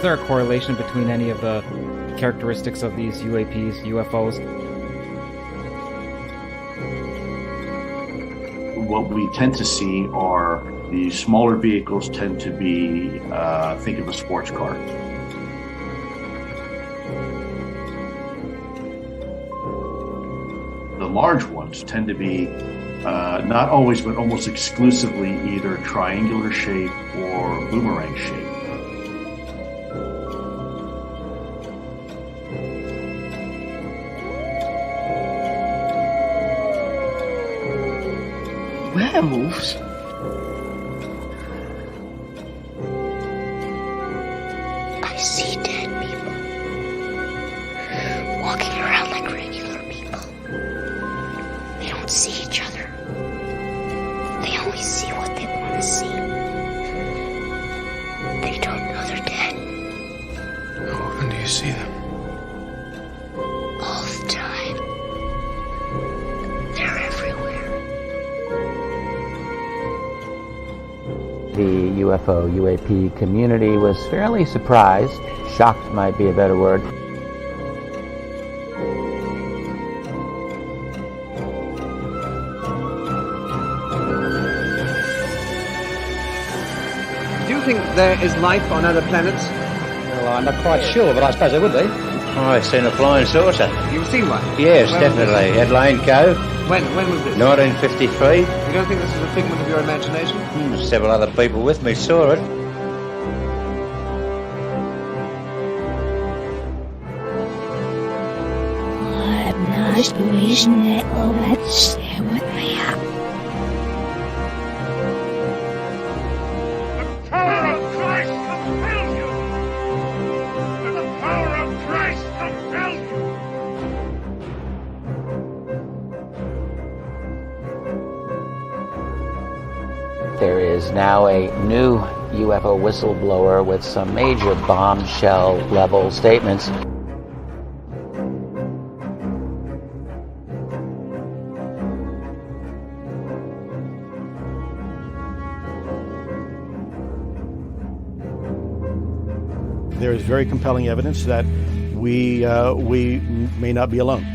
Is there a correlation between any of the characteristics of these UAPs, UFOs? What we tend to see are the smaller vehicles tend to be, think of a sports car. The large ones tend to be not always, but almost exclusively either triangular shape or boomerang shape. Werewolves? I see dead people walking around like regular people. They don't see each other. They only see what they want to see. They don't know they're dead. How often do you see them? All the time. They're everywhere. The UFO, UAP community was fairly surprised. Shocked might be a better word. Do you think there is life on other planets? Well, I'm not quite sure, but I suppose there would be. I've seen a flying saucer. You've seen one? Yes, When definitely. At Lane Cove, When was this? 1953. You don't think this is a figment of your imagination? Several other people with me saw it. I'm not wishing that all that stay with me. The power of Christ compels you! And the power of Christ compels you! There is now a new UFO whistleblower with some major bombshell level statements. There is very compelling evidence that we may not be alone.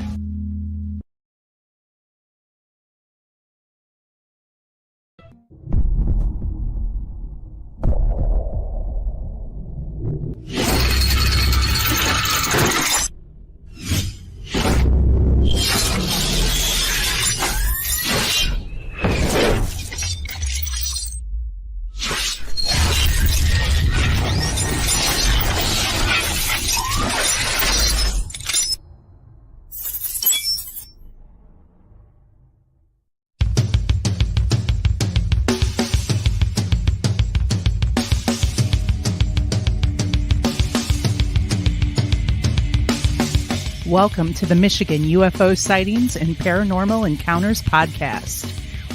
Welcome to the Michigan UFO Sightings and Paranormal Encounters podcast,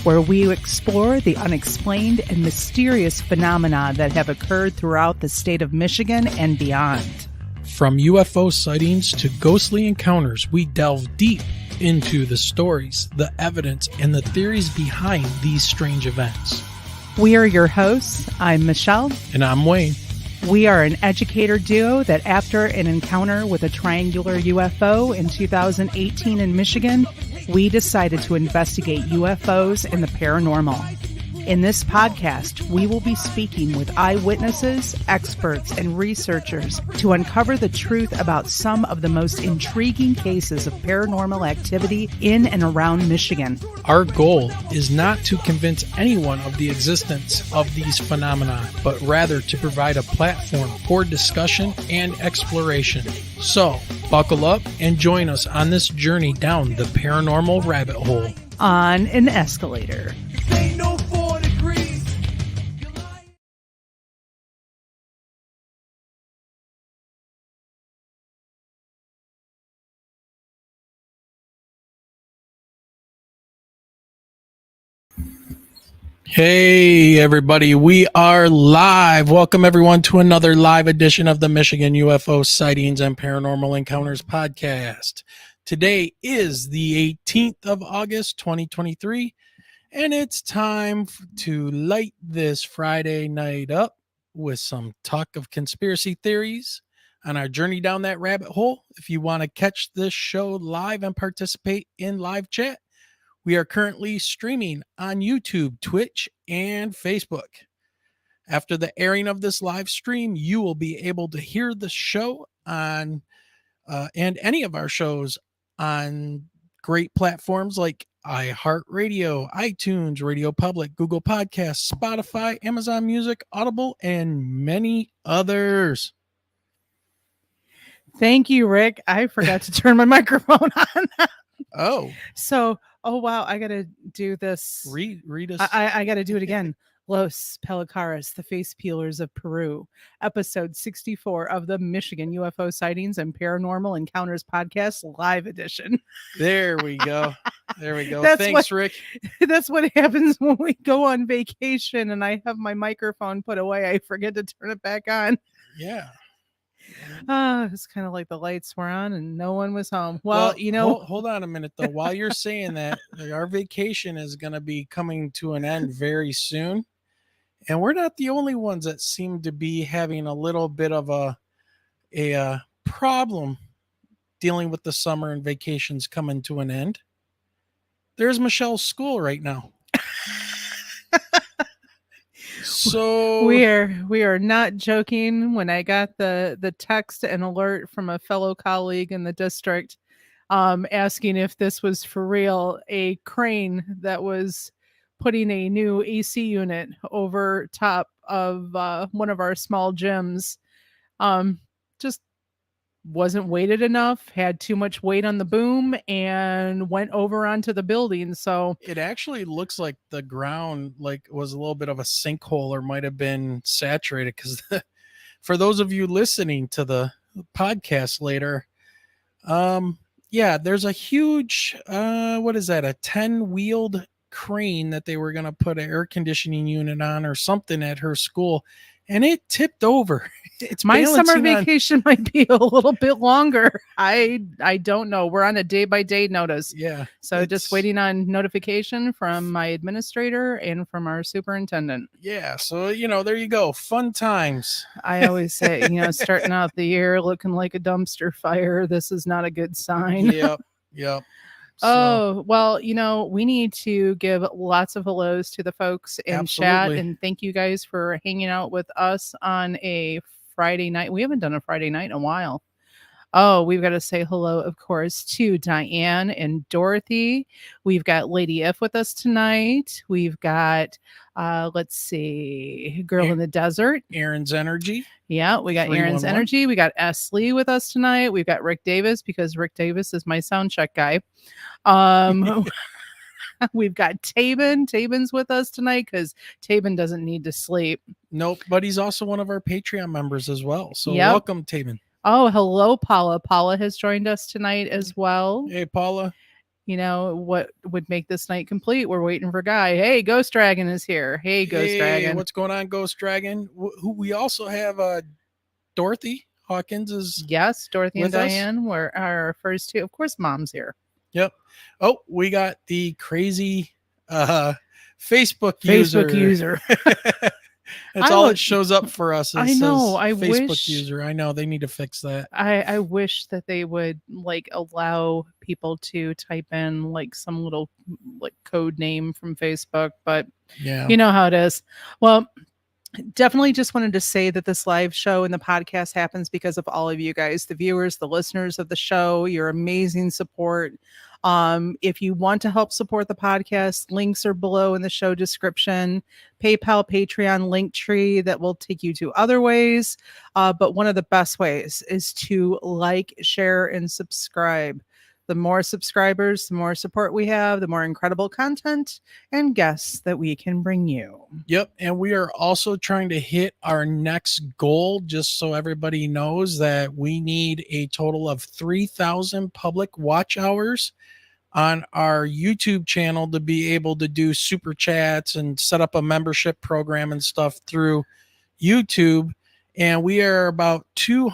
where we explore the unexplained and mysterious phenomena that have occurred throughout the state of Michigan and beyond. From UFO sightings to ghostly encounters, we delve deep into the stories, the evidence, and the theories behind these strange events. We are your hosts. I'm Michelle. And I'm Wayne. We are an educator duo that after an encounter with a triangular UFO in 2018 in Michigan, we decided to investigate UFOs and the paranormal. In this podcast, we will be speaking with eyewitnesses, experts, and researchers to uncover the truth about some of the most intriguing cases of paranormal activity in and around Michigan. Our goal is not to convince anyone of the existence of these phenomena, but rather to provide a platform for discussion and exploration. So, buckle up and join us on this journey down the paranormal rabbit hole. On an escalator. Hey everybody, we are live. Welcome everyone to another live edition of the Michigan UFO Sightings and Paranormal Encounters podcast. Today is the 18th of August, 2023, and it's time to light this Friday night up with some talk of conspiracy theories on our journey down that rabbit hole. If you want to catch this show live and participate in live chat, we are currently streaming on YouTube, Twitch, and Facebook. After the airing of this live stream, you will be able to hear the show on and any of our shows on great platforms like iHeartRadio, iTunes, Radio Public, Google Podcasts, Spotify, Amazon Music, Audible, and many others. Thank you, Rick. I forgot to turn my microphone on. Oh. So, wow, I got to do this. Read us. I got to do it again. Los Pelacaras, the face peelers of Peru, episode 64 of the Michigan UFO Sightings and Paranormal Encounters podcast live edition. There we go. There we go. Thanks, Rick. That's what happens when we go on vacation and I have my microphone put away. I forget to turn it back on. Yeah. It's kind of like the lights were on and no one was home. Well, hold on a minute though. While you're saying that, our vacation is going to be coming to an end very soon. And we're not the only ones that seem to be having a little bit of a problem dealing with the summer and vacations coming to an end. There's Michelle's school right now. So we are not joking. When I got the text and alert from a fellow colleague in the district asking if this was for real, a crane that was putting a new AC unit over top of one of our small gyms just wasn't weighted enough, had too much weight on the boom, and went over onto the building. So it actually looks like the ground was a little bit of a sinkhole or might have been saturated, because for those of you listening to the podcast later, there's a huge what is that, a 10-wheeled crane that they were going to put an air conditioning unit on or something at her school, and it tipped over. It's my summer vacation might be a little bit longer. I don't know. We're on a day-by-day notice. Yeah. So just waiting on notification from my administrator and from our superintendent. Yeah. So, there you go. Fun times. I always say, starting out the year looking like a dumpster fire, this is not a good sign. Yep. So. Oh, well, we need to give lots of hellos to the folks in chat, and thank you guys for hanging out with us on a Friday night. We haven't done a Friday night in a while. Oh, we've got to say hello, of course, to Diane and Dorothy. We've got Lady F with us tonight. We've got, let's see, Girl in the Desert. Aaron's Energy. Yeah, we got Aaron's Energy. We got S. Lee with us tonight. We've got Rick Davis, because Rick Davis is my sound check guy. We've got Taebin. Taebin's with us tonight because Taebin doesn't need to sleep. Nope, but he's also one of our Patreon members as well. So welcome, Taebin. Oh, hello, Paula. Paula has joined us tonight as well. Hey, Paula. What would make this night complete? We're waiting for Guy. Hey, Ghost Dragon is here. Hey, Ghost Dragon. What's going on, Ghost Dragon? We also have Dorothy Hawkins is yes, Dorothy and us. Diane were our first two. Of course, Mom's here. Yep. Oh, we got the crazy Facebook user. That's all it shows up for us. I know. I Facebook wish, user. I know they need to fix that. I wish that they would allow people to type in some little code name from Facebook, but yeah, you know how it is. Well, definitely just wanted to say that this live show and the podcast happens because of all of you guys, the viewers, the listeners of the show, your amazing support. If you want to help support the podcast, links are below in the show description. PayPal, Patreon, Linktree that will take you to other ways. But one of the best ways is to like, share, and subscribe. The more subscribers, the more support we have, the more incredible content and guests that we can bring you. Yep. And we are also trying to hit our next goal, just so everybody knows that we need a total of 3,000 public watch hours on our YouTube channel to be able to do super chats and set up a membership program and stuff through YouTube. And we are about 30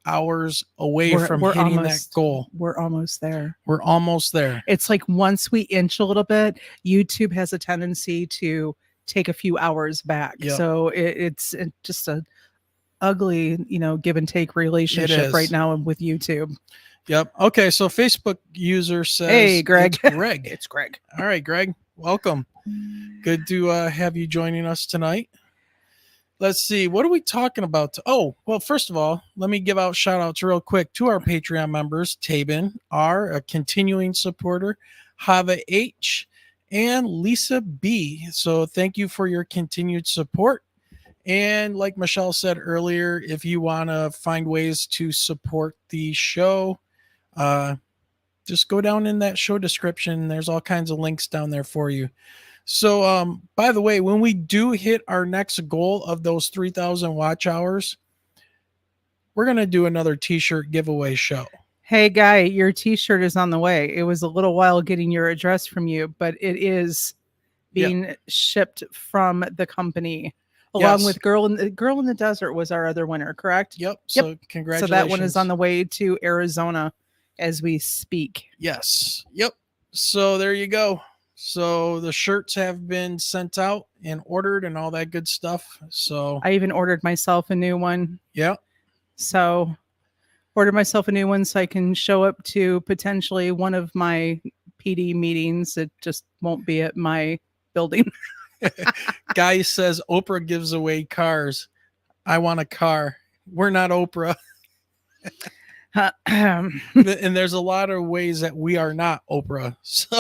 hours away from hitting that goal. We're almost there. We're almost there. It's like once we inch a little bit, YouTube has a tendency to take a few hours back. Yep. So it's just a ugly, give and take relationship right is. now with YouTube. Yep. Okay. So Facebook user says, Hey, Greg. It's Greg. It's Greg. All right, Greg. Welcome. Good to have you joining us tonight. Let's see. What are we talking about? Oh, well, first of all, let me give out shout outs real quick to our Patreon members, Taebin R, a continuing supporter, Havah H, and Lisa B. So thank you for your continued support. And like Michelle said earlier, if you want to find ways to support the show, just go down in that show description. There's all kinds of links down there for you. So, by the way, when we do hit our next goal of those 3,000 watch hours, we're going to do another t-shirt giveaway show. Hey, Guy, your t-shirt is on the way. It was a little while getting your address from you, but it is being shipped from the company. Along with Girl in the Desert was our other winner, correct? Yep. So congratulations. So that one is on the way to Arizona as we speak. Yes. Yep. So there you go. So the shirts have been sent out and ordered and all that good stuff. So I even ordered myself a new one. Yeah. So ordered myself a new one so I can show up to potentially one of my PD meetings. It just won't be at my building. Guy says Oprah gives away cars. I want a car. We're not Oprah. And there's a lot of ways that we are not Oprah. So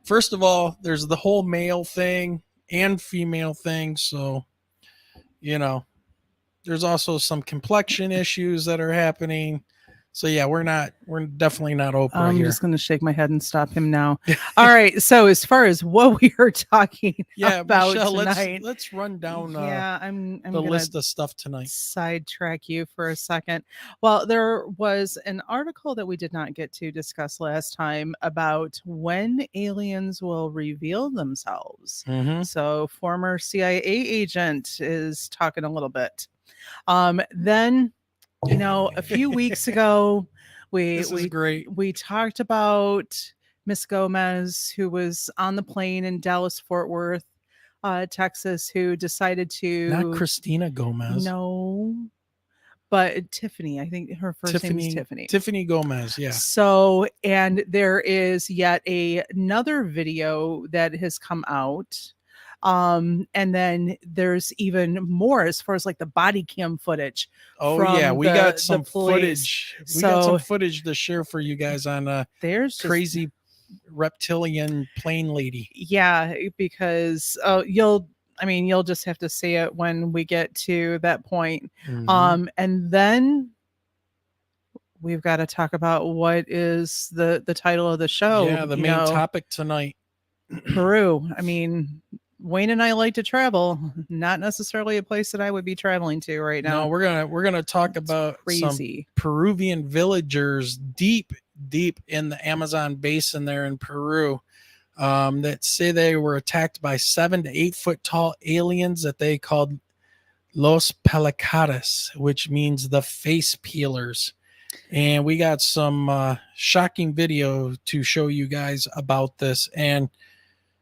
first of all, there's the whole male thing and female thing. So, there's also some complexion issues that are happening. So yeah, we're definitely not Oprah I'm here. just going to shake my head and stop him now. All right. So as far as what we are talking about Michelle, tonight, let's run down I'm the list of stuff tonight. Sidetrack you for a second. Well, there was an article that we did not get to discuss last time about when aliens will reveal themselves. Mm-hmm. So former CIA agent is talking a little bit. Then a few weeks ago, we talked about Miss Gomez, who was on the plane in Dallas, Fort Worth, Texas, who decided to Not Christina Gomez. No, but Tiffany. I think her first name is Tiffany. Tiffany Gomez. Yeah. So, and there is yet another video that has come out. And then there's even more as far as like the body cam footage. Oh yeah, we got some footage. We got some footage to share for you guys on there's crazy reptilian plane lady. Yeah, because you'll just have to see it when we get to that point. Mm-hmm. And then we've got to talk about what is the title of the show. Yeah, the main topic tonight. Peru. I mean, Wayne and I like to travel, not necessarily a place that I would be traveling to right now. No, we're gonna talk about some Peruvian villagers deep in the Amazon basin there in Peru, that say they were attacked by 7 to 8 foot tall aliens that they called Los Pelacaras, which means the face peelers. And we got some shocking video to show you guys about this, and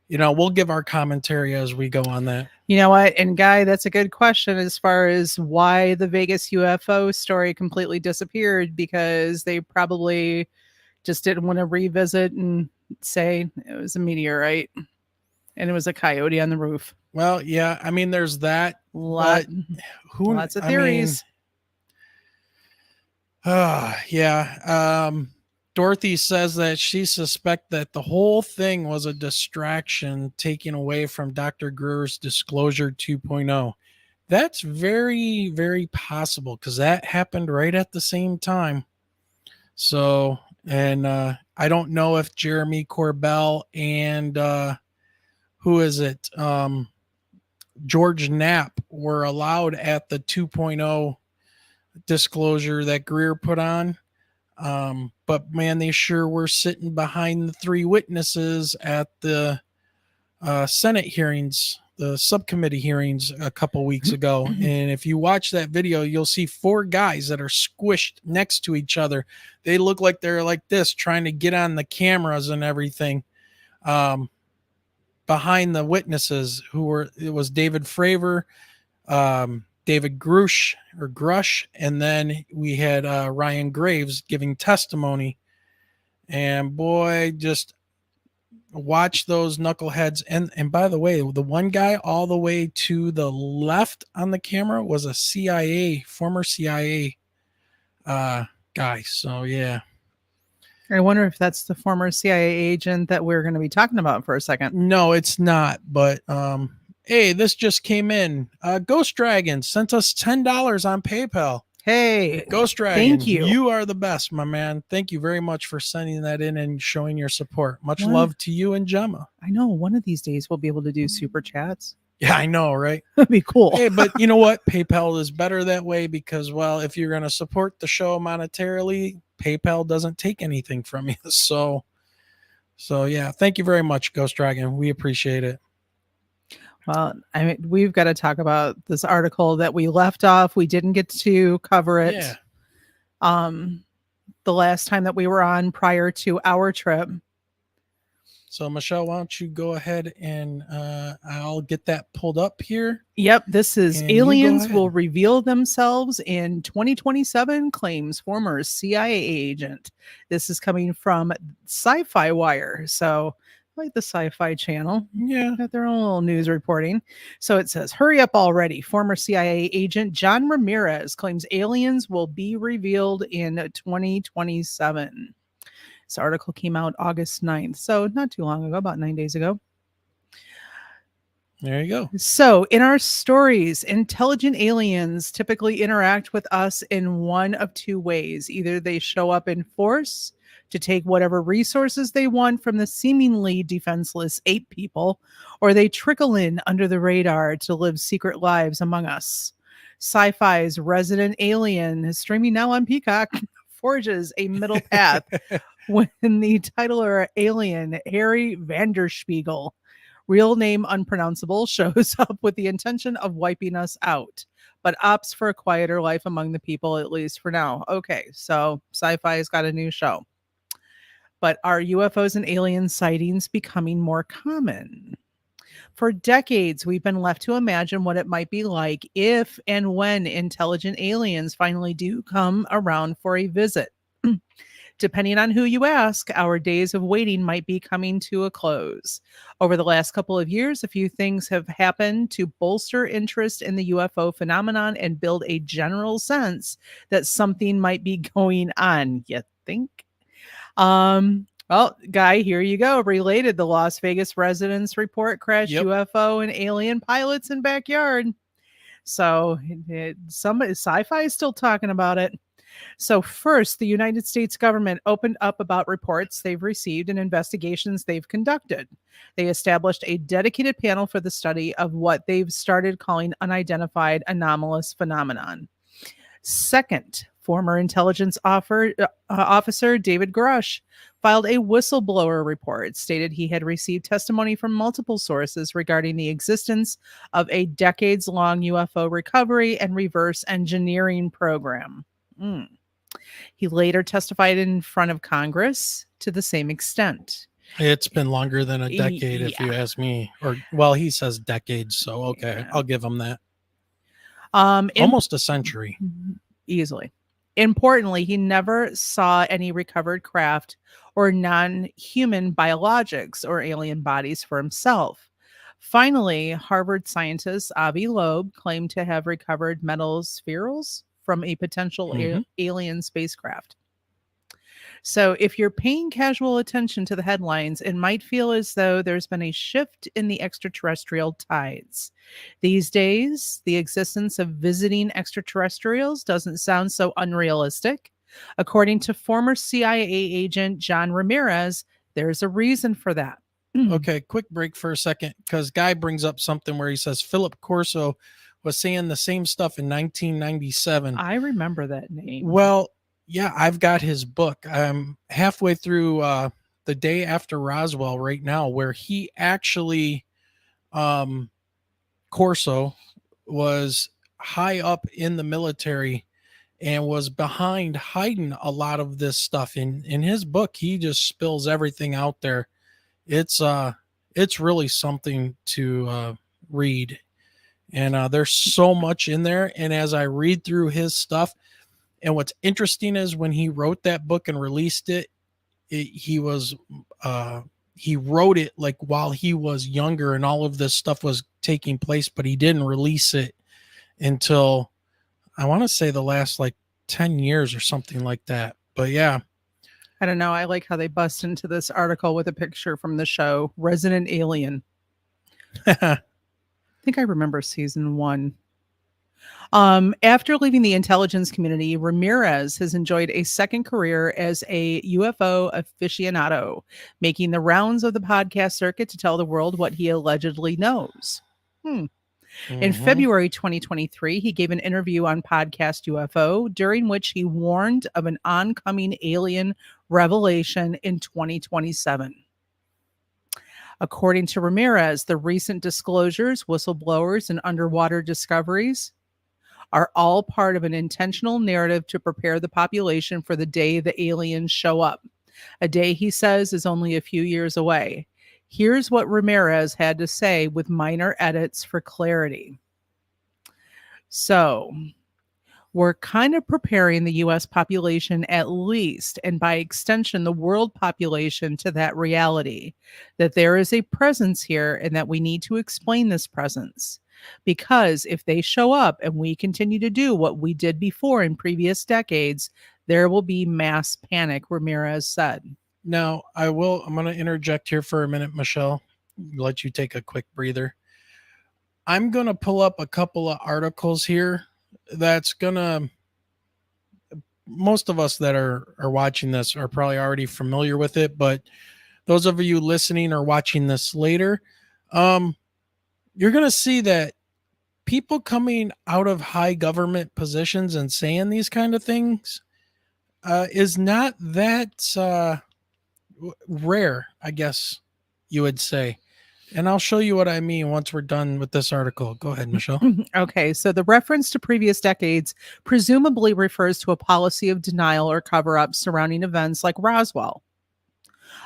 we'll give our commentary as we go on that. You know what? And Guy, that's a good question as far as why the Vegas UFO story completely disappeared, because they probably just didn't want to revisit and say it was a meteorite and it was a coyote on the roof. Well, yeah. I mean, there's that. Lots of theories. Yeah. Dorothy says that she suspects that the whole thing was a distraction taken away from Dr. Greer's Disclosure 2.0. That's very, very possible because that happened right at the same time. So, and I don't know if Jeremy Corbell and who is it? George Knapp were allowed at the 2.0 disclosure that Greer put on. But man, they sure were sitting behind the 3 witnesses at the Senate hearings, the subcommittee hearings a couple weeks ago. And if you watch that video, you'll see 4 guys that are squished next to each other. They look like they're like this, trying to get on the cameras and everything. behind the witnesses it was David Fravor, David Grush, and then we had Ryan Graves giving testimony. And boy, just watch those knuckleheads. And by the way, the one guy all the way to the left on the camera was a former CIA guy. So yeah. I wonder if that's the former CIA agent that we're going to be talking about for a second. No, it's not. But hey, this just came in. Ghost Dragon sent us $10 on PayPal. Hey, Ghost Dragon, thank you. You are the best, my man. Thank you very much for sending that in and showing your support. Much love to you and Gemma. I know one of these days we'll be able to do super chats. Yeah, I know, right? That'd be cool. Hey, but you know what? PayPal is better that way because, well, if you're going to support the show monetarily, PayPal doesn't take anything from you. So yeah, thank you very much, Ghost Dragon. We appreciate it. Well, I mean, we've got to talk about this article that we left off. We didn't get to cover it. Yeah. The last time that we were on prior to our trip. So, Michelle, why don't you go ahead and I'll get that pulled up here. Yep, this is And aliens will reveal themselves in 2027, claims former CIA agent. This is coming from Sci-Fi Wire. So, like the Sci-Fi Channel. Yeah. Got their own little news reporting. So it says, hurry up already. Former CIA agent John Ramirez claims aliens will be revealed in 2027. This article came out August 9th. So not too long ago, about 9 days ago. There you go. So in our stories, intelligent aliens typically interact with us in one of two ways. Either they show up in force to take whatever resources they want from the seemingly defenseless ape people, or they trickle in under the radar to live secret lives among us. Sci-Fi's Resident Alien is streaming now on Peacock, forges a middle path when the titular alien, Harry Vanderspiegel, real name unpronounceable, shows up with the intention of wiping us out, but opts for a quieter life among the people, at least for now. Okay, so Sci-Fi's got a new show. But are UFOs and alien sightings becoming more common? For decades, we've been left to imagine what it might be like if and when intelligent aliens finally do come around for a visit. Depending on who you ask, our days of waiting might be coming to a close. Over the last couple of years, a few things have happened to bolster interest in the UFO phenomenon and build a general sense that something might be going on. You think? Well, Guy, here you go. Related, the Las Vegas residents report crash UFO and alien pilots in backyard. So some Sci-Fi is still talking about it. So first, the United States government opened up about reports they've received and investigations they've conducted. They established a dedicated panel for the study of what they've started calling unidentified anomalous phenomenon. Second, former intelligence officer David Grush filed a whistleblower report, stated he had received testimony from multiple sources regarding the existence of a decades-long UFO recovery and reverse engineering program. He later testified in front of Congress to the same extent. It's been longer than a decade, if you ask me. Or, well, he says decades, so okay, I'll give him that. Almost a century. Easily. Importantly, he never saw any recovered craft or non-human biologics or alien bodies for himself. Finally, Harvard scientist Avi Loeb claimed to have recovered metal spherules from a potential alien spacecraft. So if you're paying casual attention to the headlines, it might feel as though there's been a shift in the extraterrestrial tides. These days, the existence of visiting extraterrestrials doesn't sound so unrealistic. According to former CIA agent John Ramirez, there's a reason for that. Okay, quick break for a second, because Guy brings up something where he says Philip Corso was saying the same stuff in 1997. I remember that name. Well, yeah, I've got his book. I'm halfway through The Day After Roswell right now, where he actually, Corso, was high up in the military and was behind hiding a lot of this stuff. In his book, he just spills everything out there. It's it's really something to read. And there's so much in there. And as I read through his stuff, and what's interesting is when he wrote that book and released it, he wrote it like while he was younger and all of this stuff was taking place, but he didn't release it until I want to say the last like 10 years or something like that. But yeah. I don't know. I like how they bust into this article with a picture from the show Resident Alien. I think I remember season 1. After leaving the intelligence community, Ramirez has enjoyed a second career as a UFO aficionado, making the rounds of the podcast circuit to tell the world what he allegedly knows. In February 2023, he gave an interview on Podcast UFO, during which he warned of an oncoming alien revelation in 2027. According to Ramirez, the recent disclosures, whistleblowers, and underwater discoveries are all part of an intentional narrative to prepare the population for the day the aliens show up. A day, he says, is only a few years away. Here's what Ramirez had to say with minor edits for clarity. So, we're kind of preparing the U.S. population at least, and by extension, the world population, to that reality, that there is a presence here and that we need to explain this presence. Because if they show up and we continue to do what we did before in previous decades, there will be mass panic, Ramirez said. Now, I'm going to interject here for a minute, Michelle. Let you take a quick breather. I'm going to pull up a couple of articles here that's going to, most of us that are watching this are probably already familiar with it, but those of you listening or watching this later, you're going to see that people coming out of high government positions and saying these kind of things is not that rare, I guess you would say. And I'll show you what I mean once we're done with this article. Go ahead, Michelle. Okay, so the reference to previous decades presumably refers to a policy of denial or cover-up surrounding events like Roswell,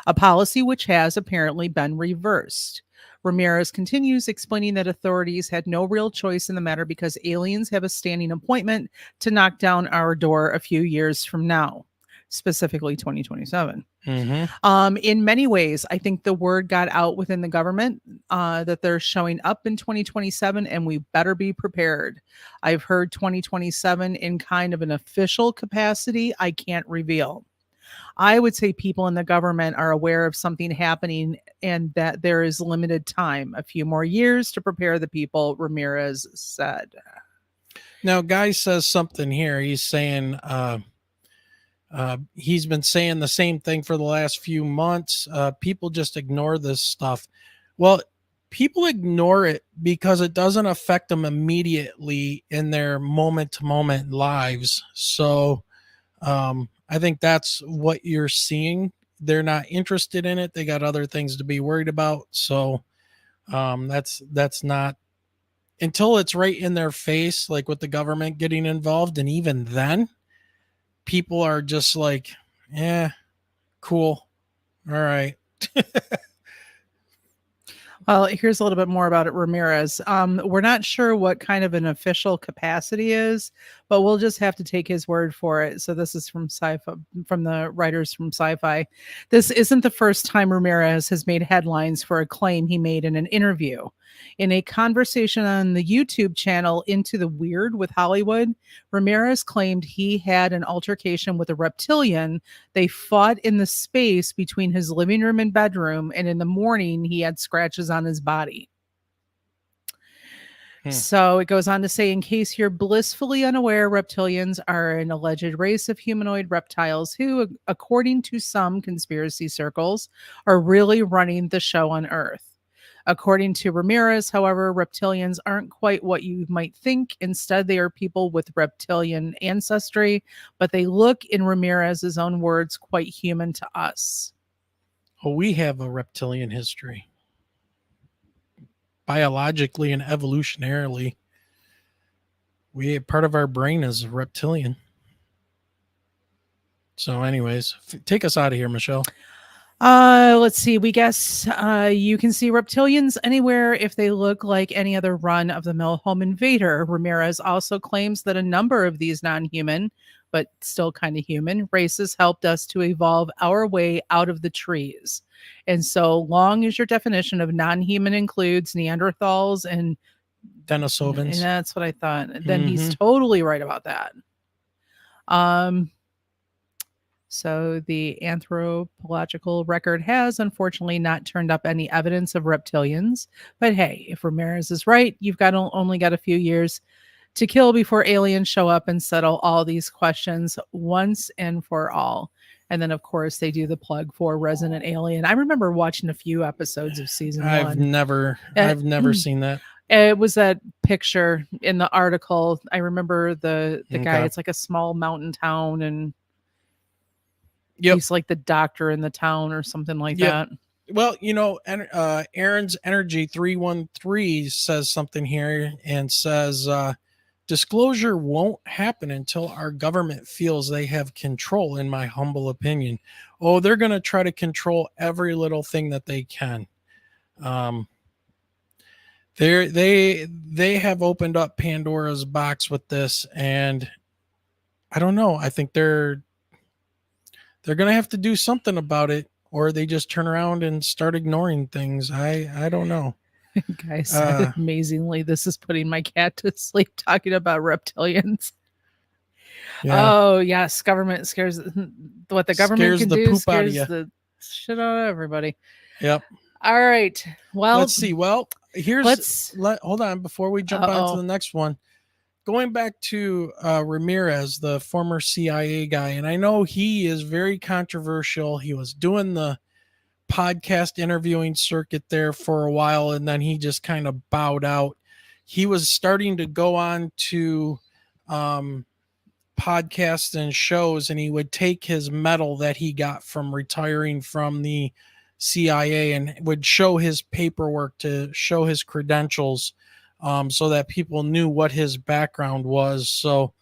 a policy which has apparently been reversed. Ramirez continues, explaining that authorities had no real choice in the matter because aliens have a standing appointment to knock down our door a few years from now, specifically 2027. In many ways, I think the word got out within the government that they're showing up in 2027, and we better be prepared. I've heard 2027 in kind of an official capacity I can't reveal. I would say people in the government are aware of something happening and that there is limited time, a few more years to prepare the people, Ramirez said. Now, Guy says something here. He's saying he's been saying the same thing for the last few months. People just ignore this stuff. Well, people ignore it because it doesn't affect them immediately in their moment-to-moment lives. So I think that's what you're seeing. They're not interested in it. They got other things to be worried about. So that's not until it's right in their face, like with the government getting involved. And even then, people are just like, yeah, cool. All right. Well, here's a little bit more about it, Ramirez. We're not sure what kind of an official capacity is, but we'll just have to take his word for it. So this is from Sci-Fi, from the writers from Sci-Fi. This isn't the first time Ramirez has made headlines for a claim he made in an interview. In a conversation on the YouTube channel Into the Weird with Hollywood, Ramirez claimed he had an altercation with a reptilian. They fought in the space between his living room and bedroom, and in the morning he had scratches on his body. So it goes on to say, in case you're blissfully unaware, reptilians are an alleged race of humanoid reptiles who, according to some conspiracy circles, are really running the show on Earth. According to Ramirez, however, reptilians aren't quite what you might think. Instead, they are people with reptilian ancestry, but they look, in Ramirez's own words, quite human to us. Well, we have a reptilian history. Biologically and evolutionarily, part of our brain is reptilian. So anyways, take us out of here, Michelle. Let's see. We guess you can see reptilians anywhere if they look like any other run of the mill home invader. Ramirez also claims that a number of these non human, but still kind of human, races helped us to evolve our way out of the trees. And so long as your definition of non human includes Neanderthals and Denisovans. that's what I thought, then he's Mhm. totally right about that. So the anthropological record has unfortunately not turned up any evidence of reptilians. But hey, if Ramirez is right, you've only got a few years to kill before aliens show up and settle all these questions once and for all. And then, of course, they do the plug for Resident Alien. I remember watching a few episodes of season I've one. never seen that. It was that picture in the article. I remember the guy. Okay. It's like a small mountain town, and Yep. he's like the doctor in the town or something like that. Well, Aaron's Energy 313 says something here and says disclosure won't happen until our government feels they have control, in my humble opinion. Oh, they're going to try to control every little thing that they can. They have opened up Pandora's box with this, and I don't know. I think they're going to have to do something about it, or they just turn around and start ignoring things. I don't know. Guys, amazingly, this is putting my cat to sleep talking about reptilians. Yeah. Oh yes, government scares what the government Scares can the do poop out of scares ya. the shit out of everybody. Yep. All right. Well, Let's see. Well, hold on before we jump on to the next one. Going back to Ramirez, the former CIA guy, and I know he is very controversial. He was doing the podcast interviewing circuit there for a while, and then he just kind of bowed out. He was starting to go on to podcasts and shows, and he would take his medal that he got from retiring from the CIA and would show his paperwork to show his credentials, so that people knew what his background was. So,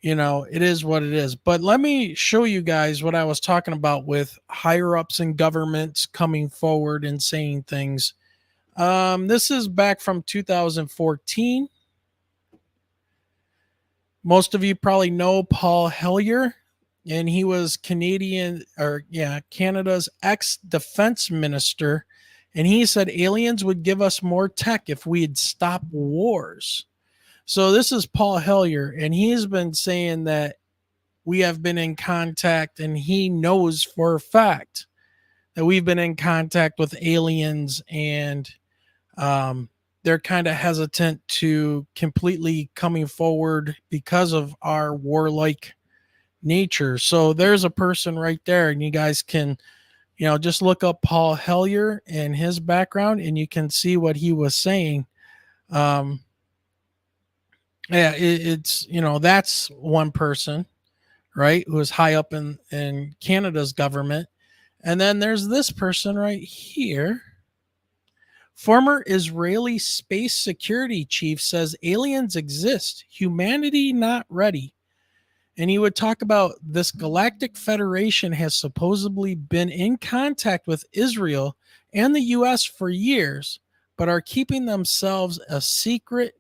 it is what it is. But let me show you guys what I was talking about with higher ups in governments coming forward and saying things. This is back from 2014. Most of you probably know Paul Hellyer, and he was Canada's ex-defense minister. And he said aliens would give us more tech if we'd stop wars. So this is Paul Hellyer, and he's been saying that we have been in contact, and he knows for a fact that we've been in contact with aliens, and they're kind of hesitant to completely coming forward because of our warlike nature. So there's a person right there, and you guys can, just look up Paul Hellyer and his background, and you can see what he was saying. It's that's one person, right, who is high up in Canada's government. And then there's this person right here. Former Israeli space security chief says aliens exist, humanity not ready. And he would talk about this galactic federation has supposedly been in contact with Israel and the US for years, but are keeping themselves a secret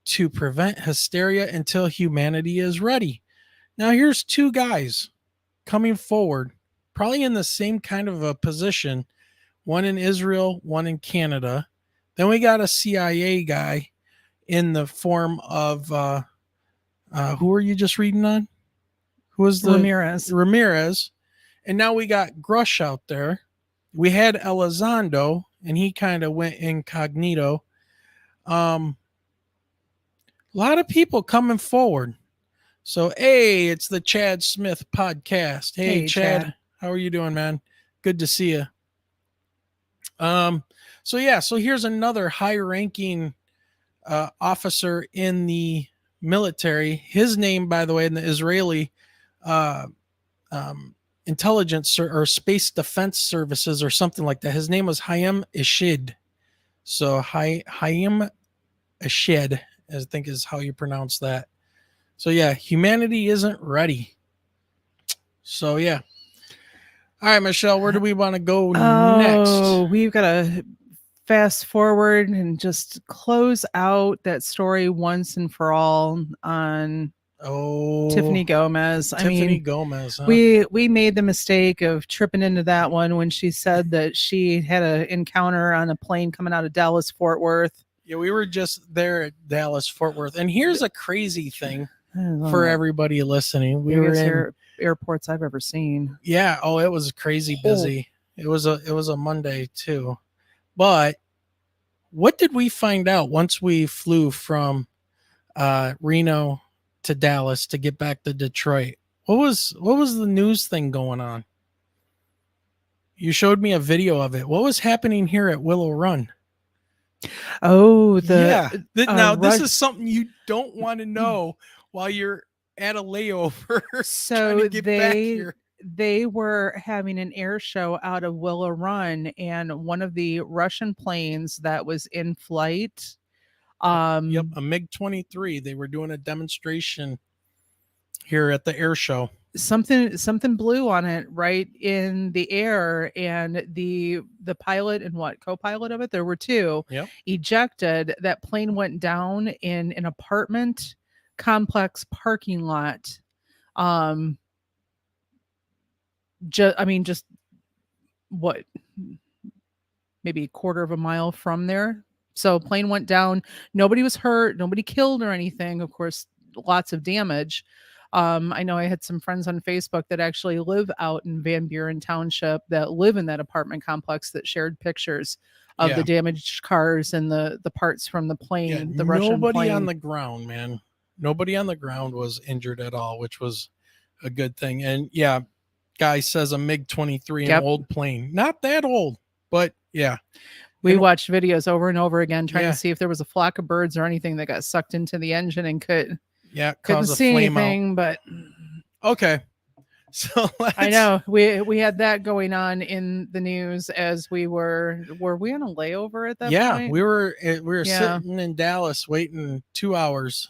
to prevent hysteria until humanity is ready. Now, here's two guys coming forward, probably in the same kind of a position, one in Israel, one in Canada. Then we got a CIA guy in the form of, who are you just reading on? Who was the Ramirez. And now we got Grush out there. We had Elizondo, and he kind of went incognito. A lot of people coming forward. So, hey, it's the Chad Smith podcast. Hey, Chad, how are you doing, man? Good to see you. So here's another high-ranking officer in the military. His name, by the way, in the Israeli intelligence or space defense services or something like that. His name was Hayim Eshid. So Hayim Eshid, I think is how you pronounce that. So yeah, humanity isn't ready. So yeah. All right, Michelle, where do we want to go Oh, next? we've got to fast forward and just close out that story once and for all on Tiffany Gomez. Tiffany Gomez, huh? we made the mistake of tripping into that one when she said that she had an encounter on a plane coming out of Dallas Fort Worth. Yeah, we were just there at Dallas Fort Worth, and here's a crazy thing for everybody listening. We were in airports I've ever seen. Yeah. Oh, it was crazy busy. It was a Monday too. But what did we find out once we flew from Reno to Dallas to get back to Detroit? What was the news thing going on? You showed me a video of it. What was happening here at Willow Run? Oh, now this is something you don't want to know while you're at a layover. So they were having an air show out of Willow Run, and one of the Russian planes that was in flight. A MiG-23. They were doing a demonstration here at the air show. Something blew on it right in the air, and the pilot and co-pilot of it, there were two, ejected. That plane went down in an apartment complex parking lot. Just what, maybe a quarter of a mile from there. So plane went down. Nobody was hurt, nobody killed or anything. Of course, lots of damage. I know I had some friends on Facebook that actually live out in Van Buren Township that live in that apartment complex that shared pictures of the damaged cars and the parts from the plane, the Russian plane. Nobody on the ground, man. Nobody on the ground was injured at all, which was a good thing. And guy says a MiG-23, an old plane. Not that old, but yeah. We watched videos over and over again trying to see if there was a flock of birds or anything that got sucked into the engine and couldn't see anything. But okay, so I know we had that going on in the news as we were we on a layover at that point? we were sitting in Dallas waiting 2 hours.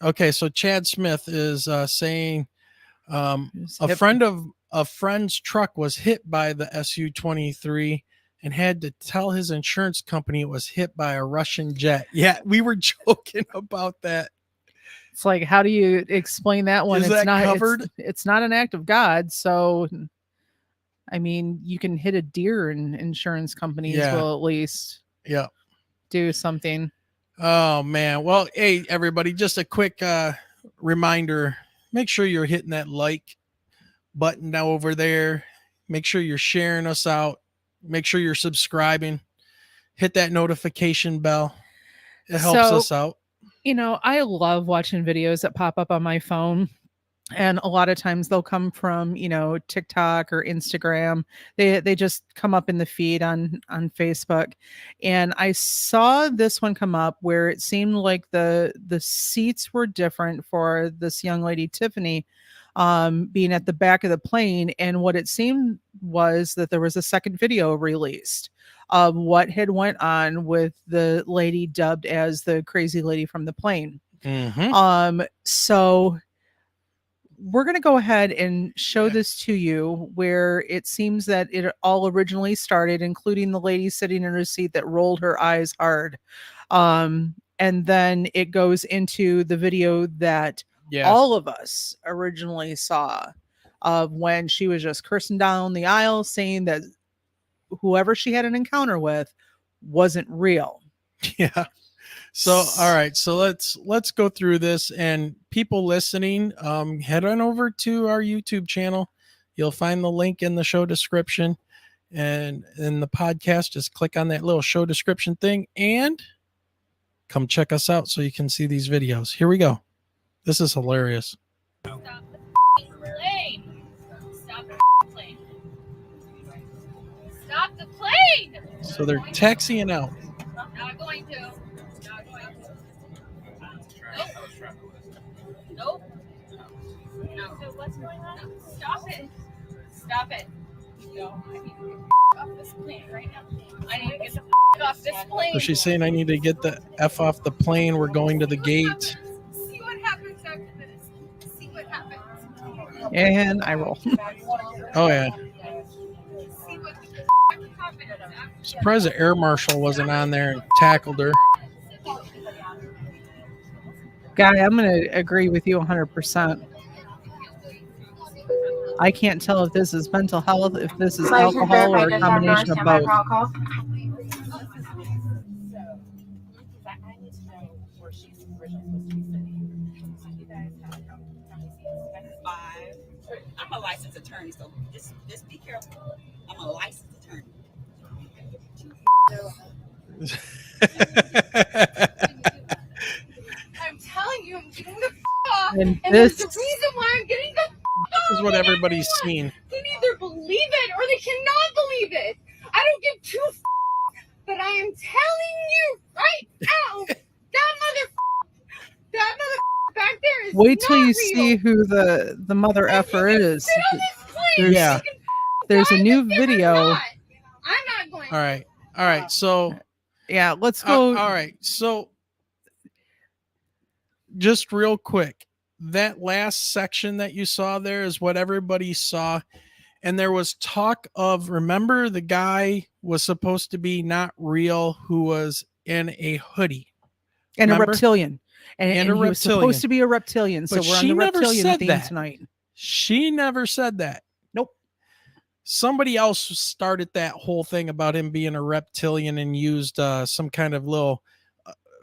Okay, so Chad Smith is saying a friend's truck was hit by the Su-23 and had to tell his insurance company it was hit by a Russian jet. Yeah, we were joking about that. It's like, how do you explain that one? Is that covered? It's not an act of God. So, I mean, you can hit a deer and insurance companies will at least do something. Oh, man. Well, hey, everybody, just a quick reminder. Make sure you're hitting that like button down over there. Make sure you're sharing us out. Make sure you're subscribing. Hit that notification bell. It helps us out. You know, I love watching videos that pop up on my phone. And a lot of times they'll come from, TikTok or Instagram. They just come up in the feed on Facebook. And I saw this one come up where it seemed like the seats were different for this young lady, Tiffany, being at the back of the plane. And what it seemed was that there was a second video released of what had went on with the lady dubbed as the crazy lady from the plane. Mm-hmm. So we're going to go ahead and show this to you, where it seems that it all originally started, including the lady sitting in her seat that rolled her eyes hard. And then it goes into the video that all of us originally saw of when she was just cursing down the aisle, saying that whoever she had an encounter with wasn't real. Yeah. So, all right. So let's go through this, and people listening, head on over to our YouTube channel. You'll find the link in the show description, and in the podcast, just click on that little show description thing and come check us out so you can see these videos. Here we go. This is hilarious. Stop the plane. Stop the plane. Stop the plane. So they're taxiing out. Not going to. Nope. No. So what's going on? No. Stop it. Stop it. No. I need to get off this plane right now. I need to get the off this plane. So she's saying, I need to get the F off the plane. We're going to the gate. See what happens after this. See what happens. And I roll. Oh yeah. Surprised the air marshal wasn't on there and tackled her. Guy, I'm going to agree with you 100%. I can't tell if this is mental health, if this is alcohol, or a combination of both. I'm a licensed attorney, so just be careful. I'm a licensed attorney. I'm telling you, I'm getting the off. And there's this- the reason why I'm getting the This is what everybody's seen. Can either believe it or they cannot believe it. I don't give two but I am telling you right now, that mother back there is Wait till not you real. see who the mother effer is. Sit on this plane. Yeah. There's a new video. I'm not going. All right. So Yeah, let's go. all right. So just real quick, that last section that you saw there is what everybody saw. And there was talk of, remember, the guy was supposed to be not real who was in a hoodie. And Remember? a reptilian. And a he was reptilian. supposed to be a reptilian. So But we're on she the never reptilian said theme that. tonight. She never said that. Nope. Somebody else started that whole thing about him being a reptilian and used some kind of little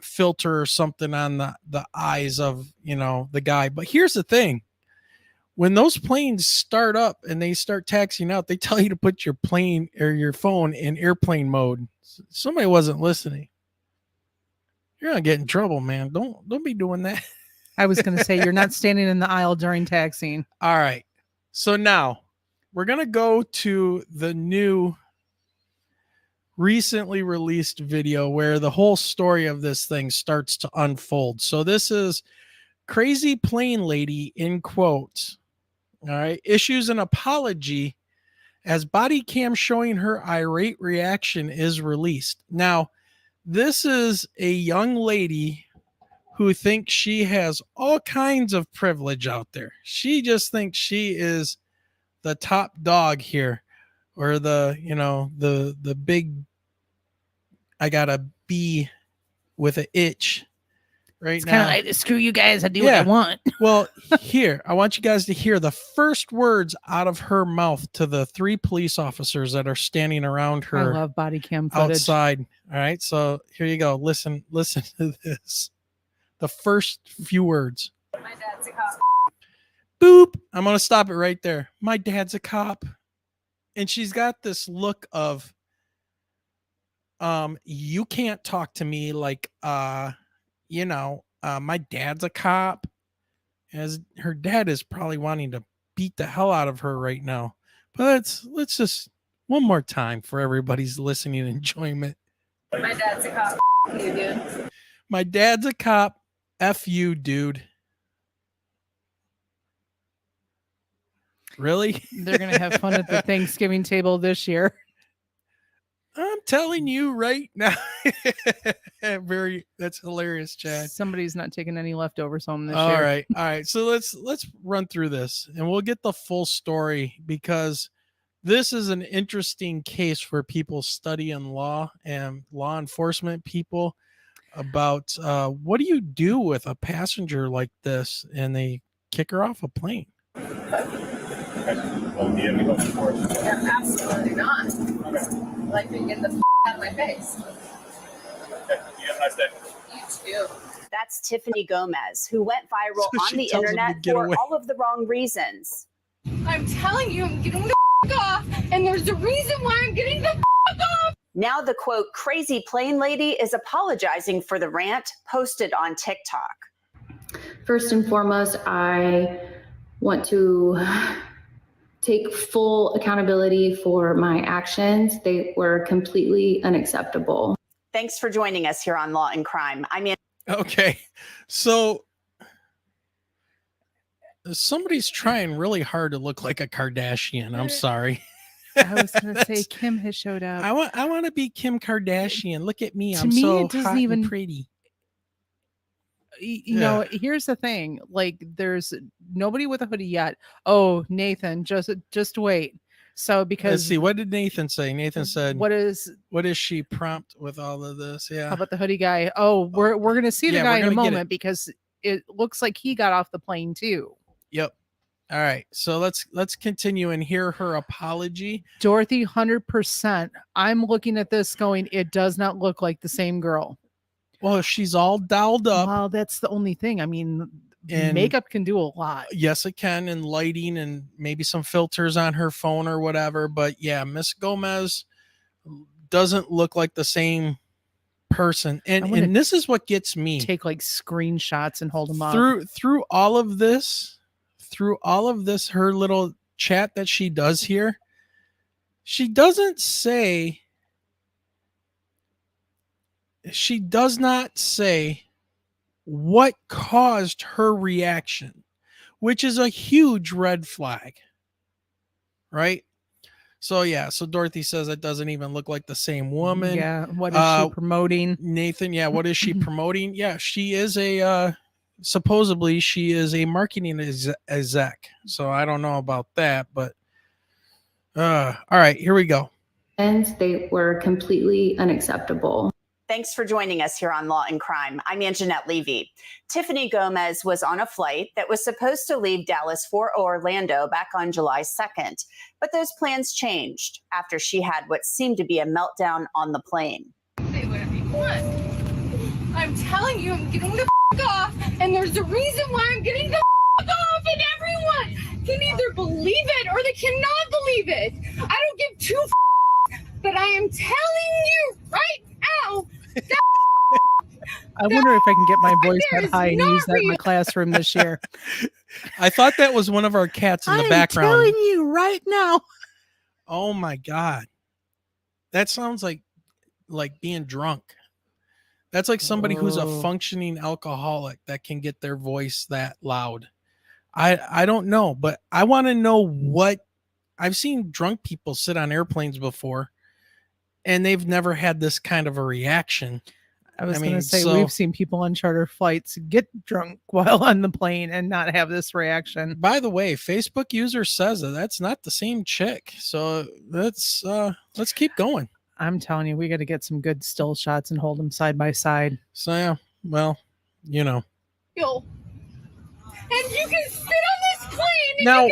filter or something on the eyes of, the guy. But here's the thing. When those planes start up and they start taxiing out, they tell you to put your plane or your phone in airplane mode. Somebody wasn't listening. You're gonna get in trouble, man. Don't be doing that. I was going to say, you're not standing in the aisle during taxiing. All right. So now we're going to go to the new recently released video where the whole story of this thing starts to unfold. So this is Crazy Plane Lady in quotes. All right. Issues an apology as body cam showing her irate reaction is released. Now, this is a young lady who thinks she has all kinds of privilege out there. She just thinks she is the top dog here, or the big, I got a B with an itch right It's now. kind of like, screw you guys, I do what I want. Well, here, I want you guys to hear the first words out of her mouth to the 3 police officers that are standing around I her love body cam footage. outside. All right, so here you go. Listen to this. The first few words. My dad's a cop. Boop. I'm going to stop it right there. My dad's a cop. And she's got this look of, you can't talk to me like, my dad's a cop. As her dad is probably wanting to beat the hell out of her right now. But let's just one more time for everybody's listening enjoyment. My dad's a cop. You dude. My dad's a cop. F you, dude. Really? They're going to have fun at the Thanksgiving table this year. I'm telling you right now. That's hilarious, Chad. Somebody's not taking any leftovers home this year. All right. So let's run through this and we'll get the full story, because this is an interesting case for people studying law and law enforcement people about what do you do with a passenger like this and they kick her off a plane? Absolutely not. Like to get the out of my face. You too. That's Tiffany Gomez, who went viral So on she the tells him to internet get for away. all of the wrong reasons. I'm telling you, I'm getting the off, and there's a reason why I'm getting the off. Now the quote, crazy plane lady is apologizing for the rant posted on TikTok. First and foremost, I want to take full accountability for my actions. They were completely unacceptable. Thanks for joining us here on Law and Crime. I'm in. Okay. So somebody's trying really hard to look like a Kardashian. I'm sorry. I was going to say Kim has showed up. I want to be Kim Kardashian. Look at me. To I'm me, so it doesn't hot even- and pretty. You know, here's the thing. Like, there's nobody with a hoodie yet. Oh, Nathan, just wait. So because let's see, what did Nathan say? Nathan said, what is she prompt with all of this? Yeah. How about the hoodie guy? Oh, we're gonna see the Yeah, guy we're in a gonna get moment because it looks like he got off the plane too. Yep. All right. So let's continue and hear her apology. Dorothy, 100%. I'm looking at this going, it does not look like the same girl. Well, she's all dolled up. Well, that's the only thing. I mean, And makeup can do a lot. Yes, it can, and lighting and maybe some filters on her phone or whatever. But yeah, Miss Gomez doesn't look like the same person. And this is what gets me. Take like screenshots and hold them up. Through all of this, her little chat that she does here, she does not say what caused her reaction, which is a huge red flag, right? So yeah, so Dorothy says it doesn't even look like the same woman. Yeah, what is she promoting? Nathan, yeah, what is she promoting? Yeah, she is supposedly she is a marketing exec. So I don't know about that, but all right, here we go. And they were completely unacceptable. Thanks for joining us here on Law and Crime. I'm Anjanette Levy. Tiffany Gomez was on a flight that was supposed to leave Dallas for Orlando back on July 2nd, but those plans changed after she had what seemed to be a meltdown on the plane. Say whatever you want. I'm telling you, I'm getting the off, and there's a reason why I'm getting the off, and everyone can either believe it or they cannot believe it. I don't give two but I am telling you right now that I wonder if I can get my voice that high and use that in my classroom this year. I thought that was one of our cats in the background. I'm telling you right now. Oh my God. That sounds like being drunk. That's like somebody who's a functioning alcoholic that can get their voice that loud. I don't know, but I want to know what I've seen drunk people sit on airplanes before and they've never had this kind of a reaction. I was going to say, we've seen people on charter flights get drunk while on the plane and not have this reaction. By the way, Facebook user says that's not the same chick. So let's keep going. I'm telling you, we got to get some good still shots and hold them side by side. So yeah, well, you know. and you can sit on this plane. Now,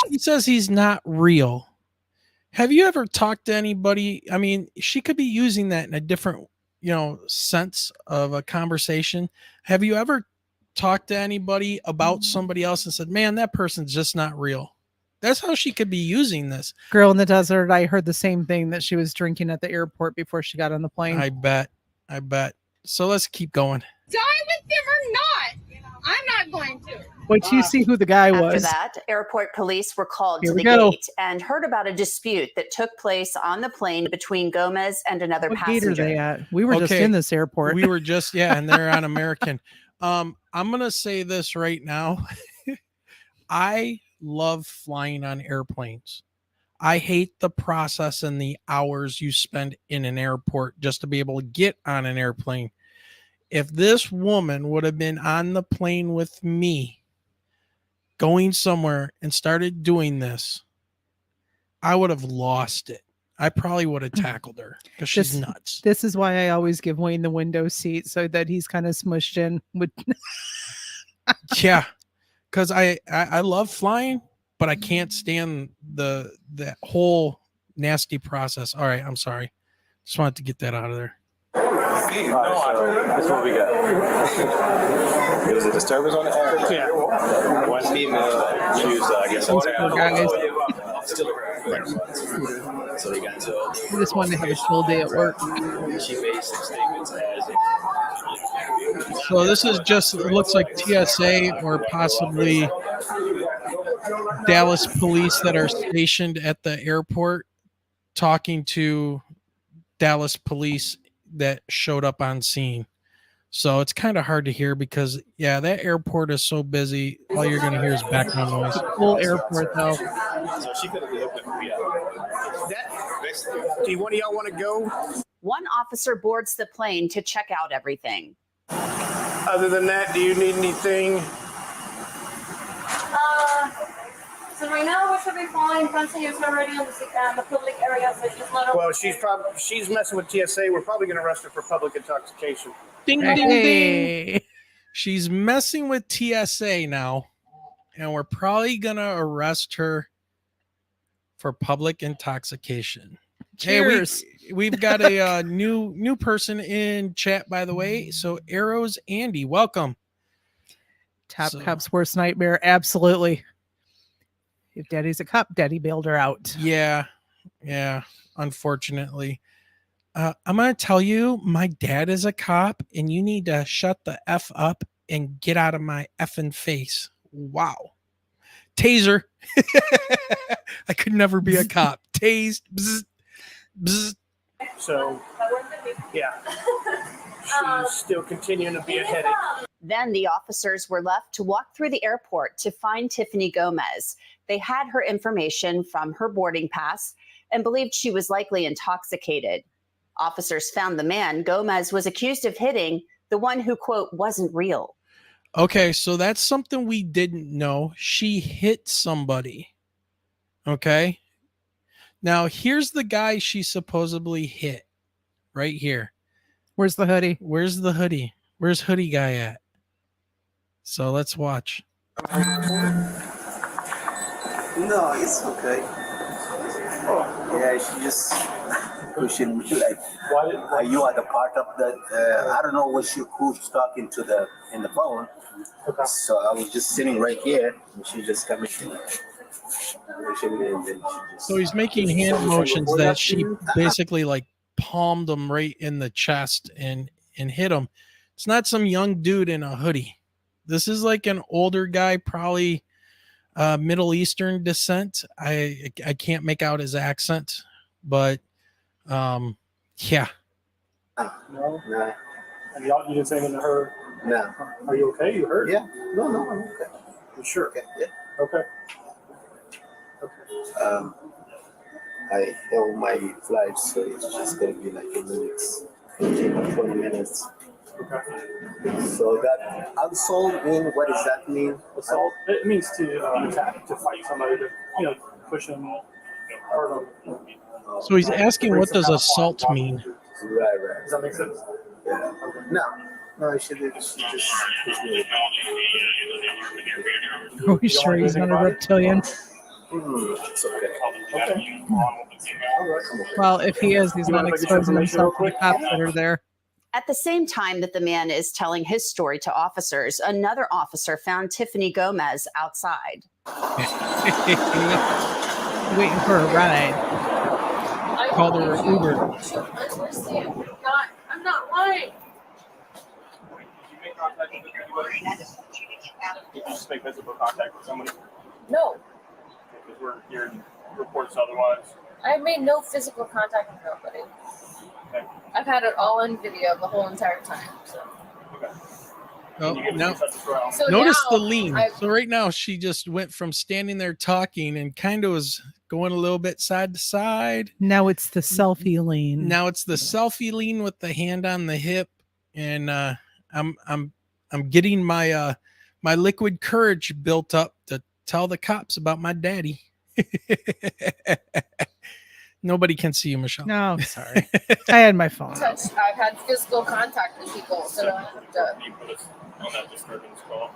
she says he's not real. Have you ever talked to anybody? I mean, she could be using that in a different, sense of a conversation. Have you ever talked to anybody about somebody else and said, man, that person's just not real? That's how she could be using this. Girl in the desert. I heard the same thing, that she was drinking at the airport before she got on the plane. I bet. So let's keep going. Die with them or not, I'm not going to. Wait till you see who the guy was. After that, airport police were called Here to the we go. gate and heard about a dispute that took place on the plane between Gomez and another What passenger. gate are they at? We were just in this airport. We were just, and they're on American. I'm going to say this right now. I love flying on airplanes. I hate the process and the hours you spend in an airport just to be able to get on an airplane. If this woman would have been on the plane with me going somewhere and started doing this, I would have lost it. I probably would have tackled her because she's nuts. This is why I always give Wayne the window seat, so that he's kind of smushed in with. Yeah, because I love flying, but I can't stand that whole nasty process. All right, I'm sorry. Just wanted to get that out of there. That's what we got. There was a disturbance on the air. Yeah. One female, she was, I guess, so they got told. I just wanted to have a chill day at work. She made some statements as So this is just, it looks like TSA or possibly Dallas police that are stationed at the airport talking to Dallas police that showed up on scene. So it's kind of hard to hear because, that airport is so busy. All you're going to hear is background noise. Full airport, though. So she could have looked at me. Do one of y'all want to go? One officer boards the plane to check out everything. Other than that, do you need anything? So right now we should be fine. Fencing is already on the public area, so she's not. Well, she's messing with TSA. We're probably going to arrest her for public intoxication. Ding, ding, ding. She's messing with TSA now, and we're probably going to arrest her for public intoxication. Cheers. Hey, we've got a new person in chat, by the way. So Arrows Andy, welcome. Top cop's worst nightmare. Absolutely. If Daddy's a cop, Daddy bailed her out. Yeah. Unfortunately. I'm going to tell you, my dad is a cop, and you need to shut the F up and get out of my effing face. Wow. Taser. I could never be a cop. Tased. Bzz, bzz. So, yeah. She's still continuing to be a headache. Then the officers were left to walk through the airport to find Tiffany Gomez. They had her information from her boarding pass and believed she was likely intoxicated. Officers found the man Gomez was accused of hitting, the one who, quote, wasn't real. Okay, so that's something we didn't know. She hit somebody. Okay. Now, here's the guy she supposedly hit. Right here. Where's the hoodie? Where's the hoodie? Where's hoodie guy at? So let's watch. No, it's okay. Yeah, she just pushing me like, you are the part of that. I don't know who's talking to in the phone. Okay. So I was just sitting right here, and she just coming to me. So he's making hand motions that she basically like palmed him right in the chest and hit him. It's not some young dude in a hoodie. This is like an older guy, probably Middle Eastern descent. I can't make out his accent, but yeah. No. And you didn't say anything to her? No. Are you okay? You hurt? Yeah. No, I'm okay. You sure? Okay. Yeah. Okay. I have my flight, so it's just going to be like 20 minutes. Okay. So that assault mean, what does that mean? Assault? It means to attack, to fight somebody, to push them, hurt them. So he's asking, what does assault mean? Right. Does that make sense? Yeah. No, she just pushed me. Are we sure he's not a reptilian? It's okay. Well, if he is, he's not exposing himself to the cops that are there. At the same time that the man is telling his story to officers, another officer found Tiffany Gomez outside. Waiting for a ride. Called her Uber. I'm not lying. Did you just make physical contact with somebody? No, Because we're hearing reports otherwise. I've made no physical contact with nobody. Okay. I've had it all on video the whole entire time. So. Okay. Oh, now, So notice now the lean. So right now she just went from standing there talking and kind of was going a little bit side to side. Now it's the selfie lean. Now it's the selfie lean with the hand on the hip, and I'm getting my my liquid courage built up to tell the cops about my daddy. Nobody can see you, Michelle. No, sorry. I had my phone. I've had physical contact with people, so I have to. On that disturbance call.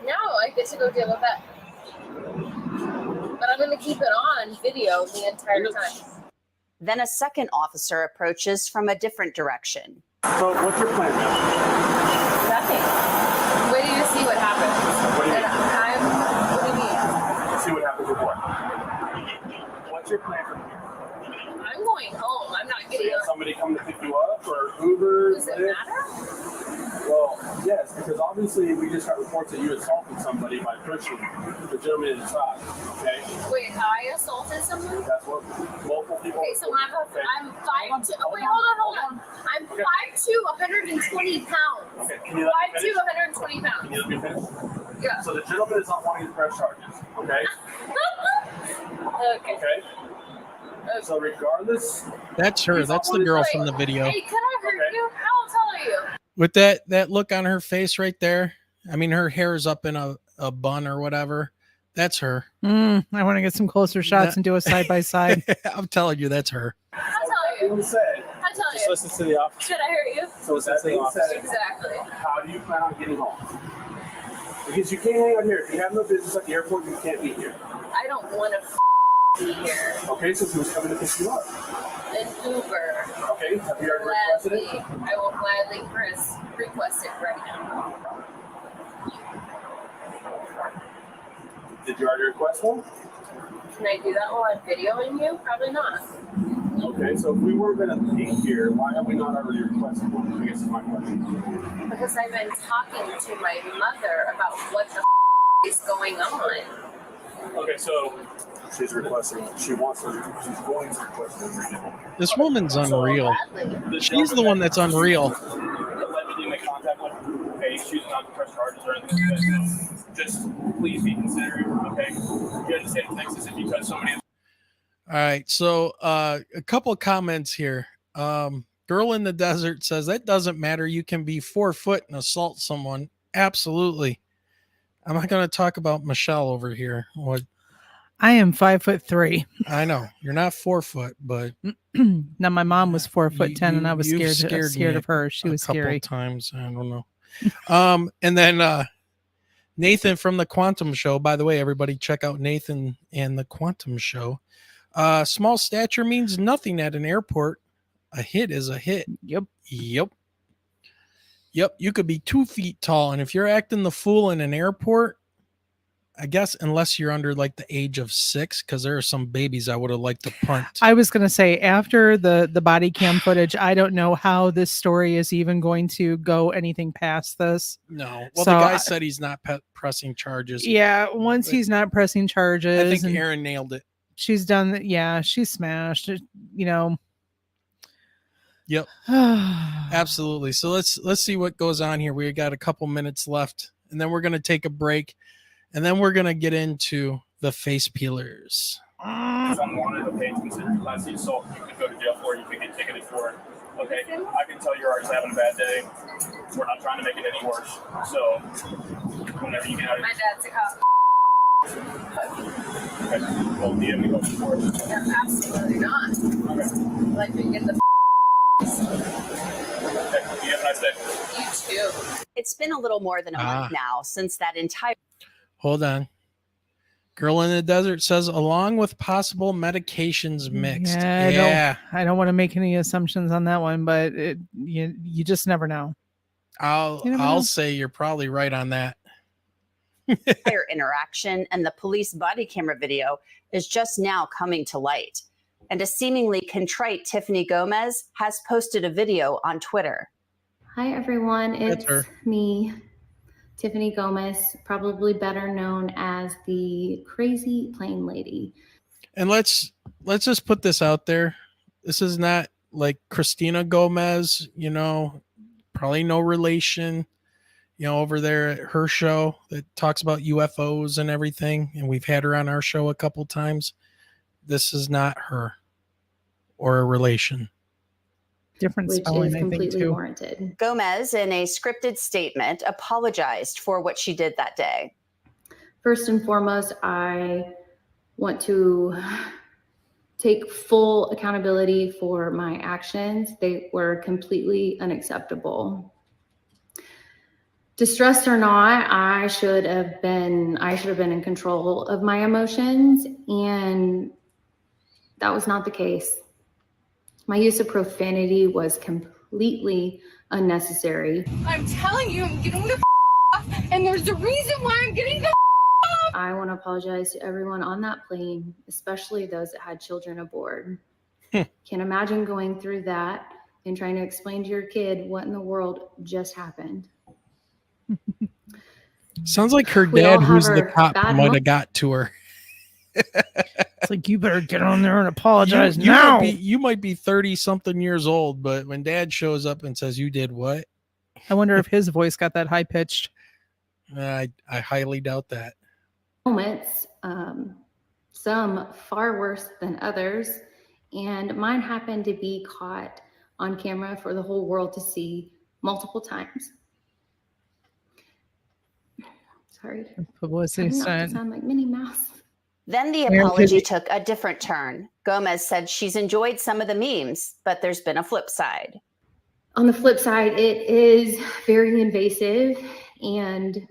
No, I get to go deal with that. But I'm going to keep it on video the entire time. Then a second officer approaches from a different direction. So what's your plan now? Nothing. Waiting to see what happens. What do you mean? What do you mean? See what happens with what? What's your plan from here? I'm going home. I'm not So getting you have up. somebody come to pick you up or Uber? Does it matter? Well, yes, because obviously we just got reports that you assaulted somebody by pushing the gentleman inside. Okay? Wait, I assaulted someone? That's what multiple people. Okay, so I'm 5'2". Oh, wait, hold on. I'm 5'2", 120 pounds. Okay, can you let me 5'2", finish? 120 pounds. Can you let me finish? Yeah. So the gentleman is not wanting to press charges. Okay? Okay. Okay? So regardless, That's her. That's the girl from the video. Hey, can I hurt you? I'll tell you. With that look on her face right there, I mean, her hair is up in a bun or whatever. That's her. I want to get some closer shots and do a side by side. I'm telling you, that's her. I'll tell you. I'll tell Just you. listen to the officer. Should I hurt you? So with that being said, Exactly. how do you plan on getting home? Because you can't hang out here. If you have no business at the airport, you can't be here. I don't want to be here. Okay, so who's coming to pick you up? An Uber. Okay, have you already requested Gladly. it? I will gladly request it right now. Did you already request one? Can I do that while I'm videoing you? Probably not. Okay, so if we were going to be here, why have we not already requested one? I guess is my question. Because I've been talking to my mother about what the is going on. Okay, so she's requesting. She wants to. She's going to request it right now. This woman's unreal. She's the one that's unreal. Let me make contact with her. Okay, she's not to press charges or anything like that. So just please be considerate. Okay, you understand Texas is because somebody. All right, so a couple of comments here. Girl in the Desert says that doesn't matter. You can be 4 foot and assault someone. Absolutely. I'm not going to talk about Michelle over here. What? I am 5'3". I know you're not 4 foot, but now my mom was 4'10", and I was you've scared me of her. She was a couple scary. times. I don't know. And then Nathan from the Quantum Show. By the way, everybody check out Nathan and the Quantum Show. Small stature means nothing at an airport. A hit is a hit. Yep. You could be 2 feet tall, and if you're acting the fool in an airport, I guess unless you're under like the age of 6, because there are some babies I would have liked to punt. I was going to say, after the body cam footage, I don't know how this story is even going to go anything past this. No. Well, So the guy said he's not pressing charges. Yeah, once he's not pressing charges. I think and Aaron nailed it. she's done. Yeah, she's smashed. You know. Yep. Absolutely. So let's see what goes on here. We got a couple minutes left, and then we're going to take a break, and then we're going to get into the face peelers. It's unwanted. Okay, it's considered class C assault. You could go to jail for it. You could get ticketed for it. Okay, I can tell you're already having a bad day. We're not trying to make it any worse. So whenever you get out of My dad's a cop. okay, well, do you have any questions for us? No, absolutely not. Okay. Like we get the Okay, you have a nice day. you too. It's been a little more than a month now since that entire. Hold on. Girl in the Desert says, along with possible medications mixed. I don't want to make any assumptions on that one, but you just never know. I'll say you're probably right on that. Entire interaction and the police body camera video is just now coming to light. And a seemingly contrite Tiffany Gomez has posted a video on Twitter. Hi, everyone. That's It's her. me, Tiffany Gomez, probably better known as the Crazy Plane Lady. And let's just put this out there. This is not like Christina Gomez, probably no relation, over there at her show that talks about UFOs and everything. And we've had her on our show a couple times. This is not her or a relation. Different Which spelling, is I think, completely too. warranted. Gomez, in a scripted statement, apologized for what she did that day. First and foremost, I want to take full accountability for my actions. They were completely unacceptable. Distressed or not, I should have been in control of my emotions, and that was not the case. My use of profanity was completely unnecessary. I'm telling you, I'm getting the off, and there's a reason why I'm getting the off. I want to apologize to everyone on that plane, especially those that had children aboard. Can't imagine going through that and trying to explain to your kid what in the world just happened. Sounds like her We all dad, have who's the our cop, bad might have got to her. It's like, you better get on there and apologize You now. you might be 30-something years old, but when dad shows up and says, you did what? I wonder if his voice got that high pitched. I highly doubt that. Moments, some far worse than others, and mine happened to be caught on camera for the whole world to see multiple times. Sorry. Publicity Trying not to stunt. sound like Minnie Mouse. Then the Mary apology Kay- took a different turn. Gomez said she's enjoyed some of the memes, but there's been a flip side. On the flip side, it is very invasive and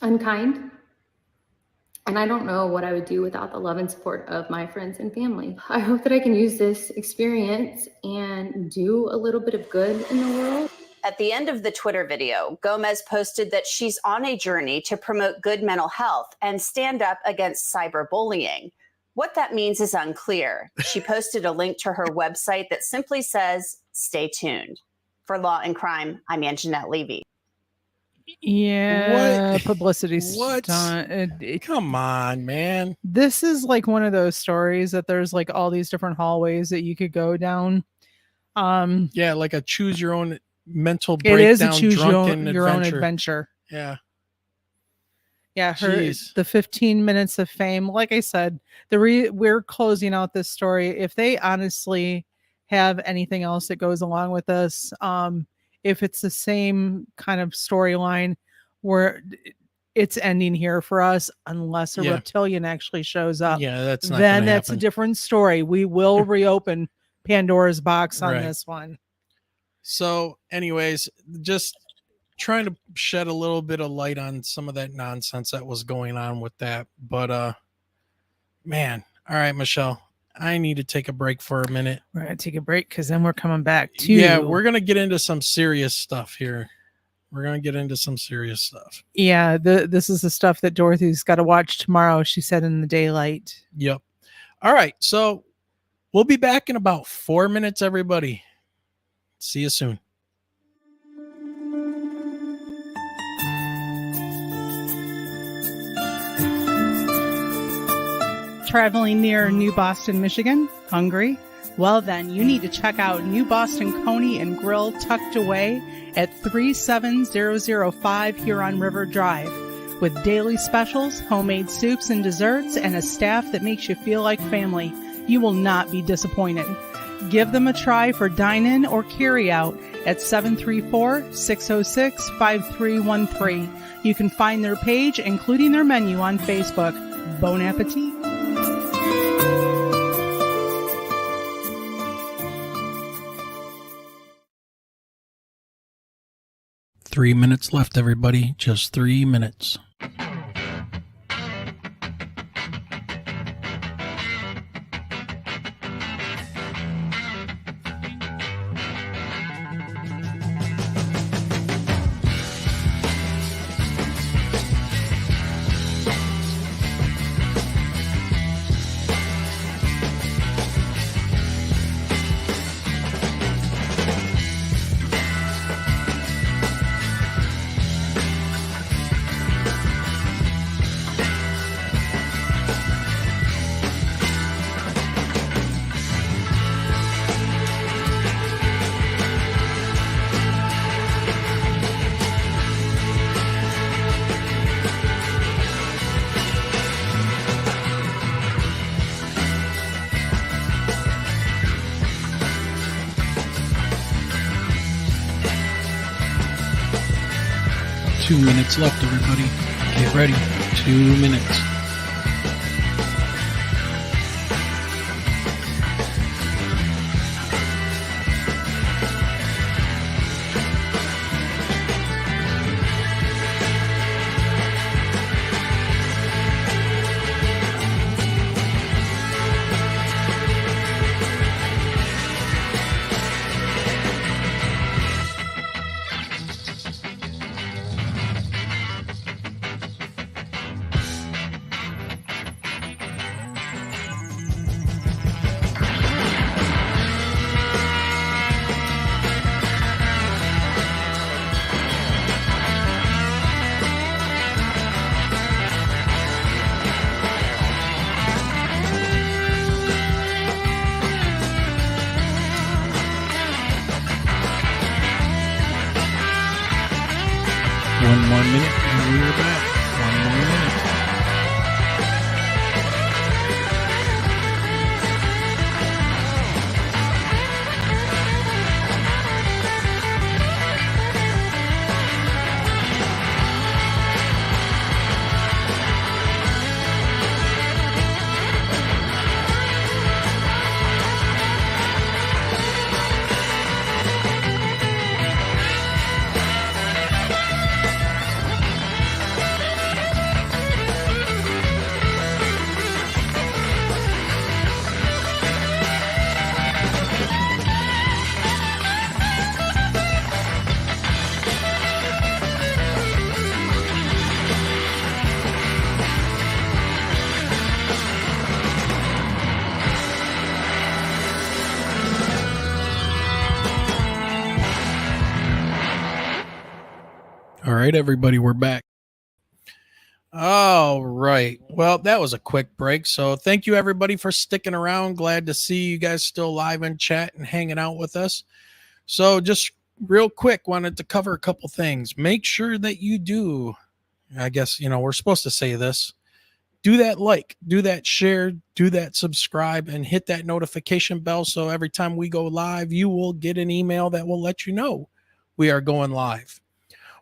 unkind. And I don't know what I would do without the love and support of my friends and family. I hope that I can use this experience and do a little bit of good in the world. At the end of the Twitter video, Gomez posted that she's on a journey to promote good mental health and stand up against cyberbullying. What that means is unclear. She posted a link to her website that simply says, "Stay tuned." For Law and Crime, I'm Anjanette Levy. Yeah, What? publicity What? stunt. Come on, man. This is like one of those stories that there's like all these different hallways that you could go down. Yeah, like a choose your own mental It breakdown, is a choose drunken your own adventure. adventure. Yeah. Yeah, Jeez. the 15 minutes of fame. Like I said, we're closing out this story. If they honestly have anything else that goes along with this, if it's the same kind of storyline where it's ending here for us, unless a Yeah. reptilian actually shows up, Yeah, that's not then gonna that's happen. a different story. We will reopen Pandora's box on Right. this one. So, anyways, just trying to shed a little bit of light on some of that nonsense that was going on with that. But man, all right, Michelle, I need to take a break for a minute. We're gonna take a break because then we're coming back to Yeah, we're gonna get into some serious stuff here. We're gonna get into some serious stuff. Yeah, this is the stuff that Dorothy's got to watch tomorrow. She said in the daylight. Yep. All right, so we'll be back in about 4 minutes, everybody. See you soon. Traveling near New Boston, Michigan? Hungry? Well then, you need to check out New Boston Coney and Grill tucked away at 37005 Huron River Drive. With daily specials, homemade soups and desserts, and a staff that makes you feel like family, you will not be disappointed. Give them a try for dine-in or carry-out at 734-606-5313. You can find their page, including their menu, on Facebook. Bon appetit. Three minutes left, everybody. Just 3 minutes. Two minutes left, everybody. Get ready. 2 minutes. One more minute and we're back. One more minute. All right, everybody, we're back. All right. Well, that was a quick break. So thank you, everybody, for sticking around. Glad to see you guys still live in chat and hanging out with us. So just real quick, wanted to cover a couple things. Make sure that you do, I guess, we're supposed to say this. Do that like, do that share, do that subscribe, and hit that notification bell. So every time we go live, you will get an email that will let you know we are going live.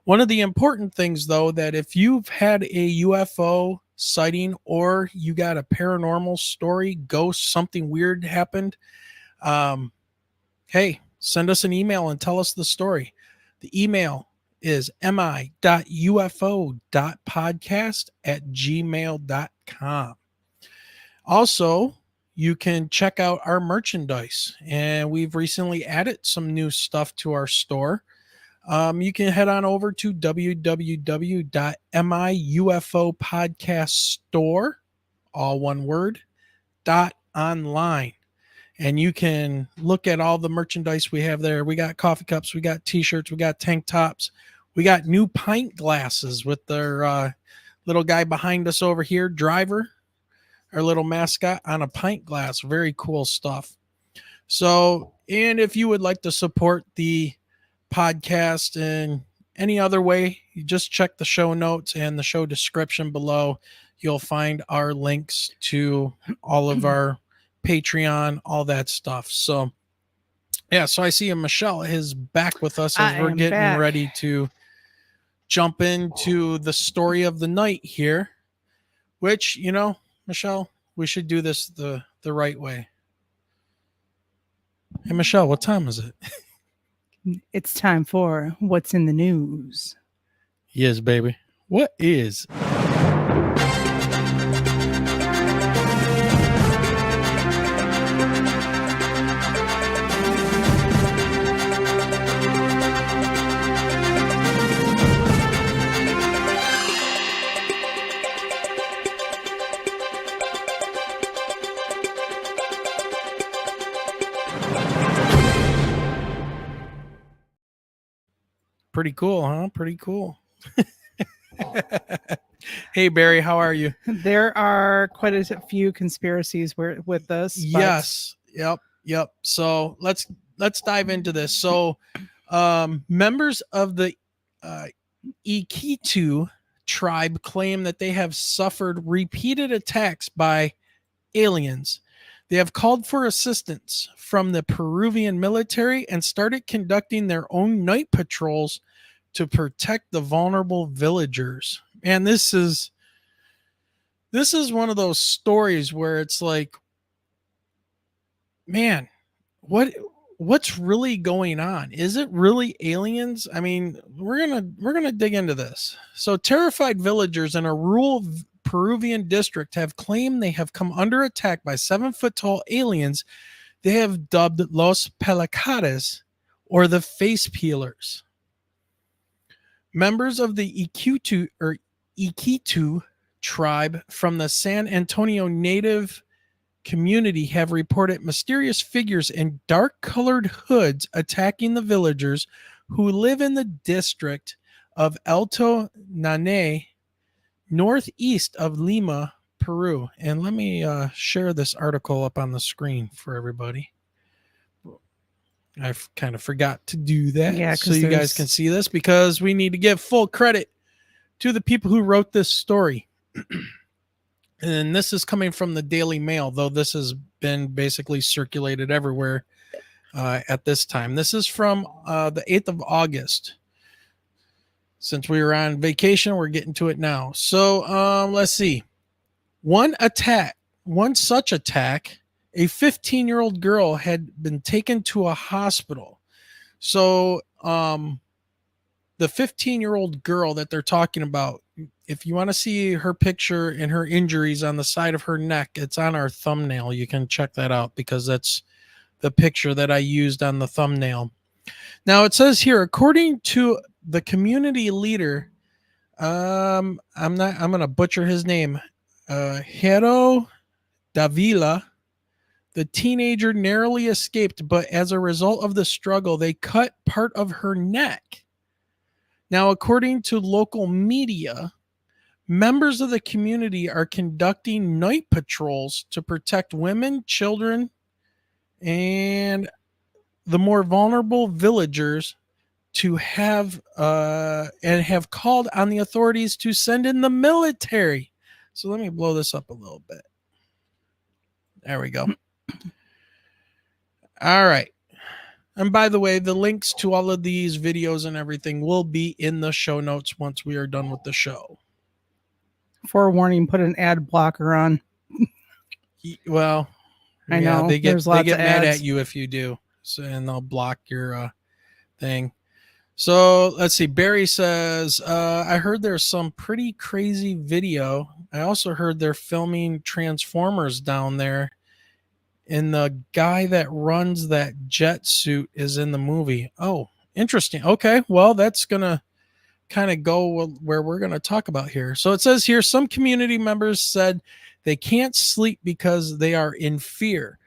One of the important things, though, that if you've had a UFO sighting or you got a paranormal story, ghost, something weird happened, hey, send us an email and tell us the story. The email is mi.ufo.podcast@gmail.com. Also, you can check out our merchandise, and we've recently added some new stuff to our store. You can head on over to www.miufopodcaststore, all one word, .online. And you can look at all the merchandise we have there. We got coffee cups, we got t-shirts, we got tank tops, we got new pint glasses with their little guy behind us over here, Driver, our little mascot on a pint glass. Very cool stuff. So, and if you would like to support the podcast in any other way, you just check the show notes and the show description below. You'll find our links to all of our Patreon, all that stuff. So yeah, so I see Michelle is back with us as we're getting ready to jump into the story of the night here, which, Michelle, we should do this the right way. Hey, Michelle, what time is it? It's time for What's in the News. Yes, baby. What is? Pretty cool, huh? Pretty cool. Hey, Barry, how are you? There are quite a few conspiracies with this. Yes. Yep. So let's dive into this. So members of the Iquitu tribe claim that they have suffered repeated attacks by aliens. They have called for assistance from the Peruvian military and started conducting their own night patrols to protect the vulnerable villagers. And this is one of those stories where it's like, man, what's really going on? Is it really aliens? I mean, we're going to dig into this. So terrified villagers in a rural Peruvian district have claimed they have come under attack by 7-foot-tall aliens they have dubbed Los Pelacaras, or the face peelers. Members of the Iquitu tribe from the San Antonio native community have reported mysterious figures in dark-colored hoods attacking the villagers who live in the district of Alto Nanay, northeast of Lima, Peru. And let me share this article up on the screen for everybody. I kind of forgot to do that. Yeah, so you guys can see this, because we need to give full credit to the people who wrote this story. And this is coming from the Daily Mail, though this has been basically circulated everywhere at this time. This is from the 8th of August. Since we were on vacation, we're getting to it now. So let's see. One such attack, a 15-year-old girl had been taken to a hospital. So the 15-year-old girl that they're talking about, if you want to see her picture and her injuries on the side of her neck, it's on our thumbnail. You can check that out, because that's the picture that I used on the thumbnail. Now it says here, according to the community leader, I'm going to butcher his name, Hero Davila, the teenager narrowly escaped, but as a result of the struggle, they cut part of her neck. Now, according to local media, members of the community are conducting night patrols to protect women, children, and the more vulnerable villagers to have called on the authorities to send in the military. So let me blow this up a little bit. There we go. All right. And by the way, the links to all of these videos and everything will be in the show notes once we are done with the show. Forewarning, put an ad blocker on. Well, I know. they There's get lots of mad ads. at you if you do. So, and they'll block your thing. So let's see. Barry says, I heard there's some pretty crazy video. I also heard they're filming Transformers down there. And the guy that runs that jet suit is in the movie. Oh, interesting. Okay. Well, that's going to kind of go where we're going to talk about here. So it says here, some community members said they can't sleep because they are in fear.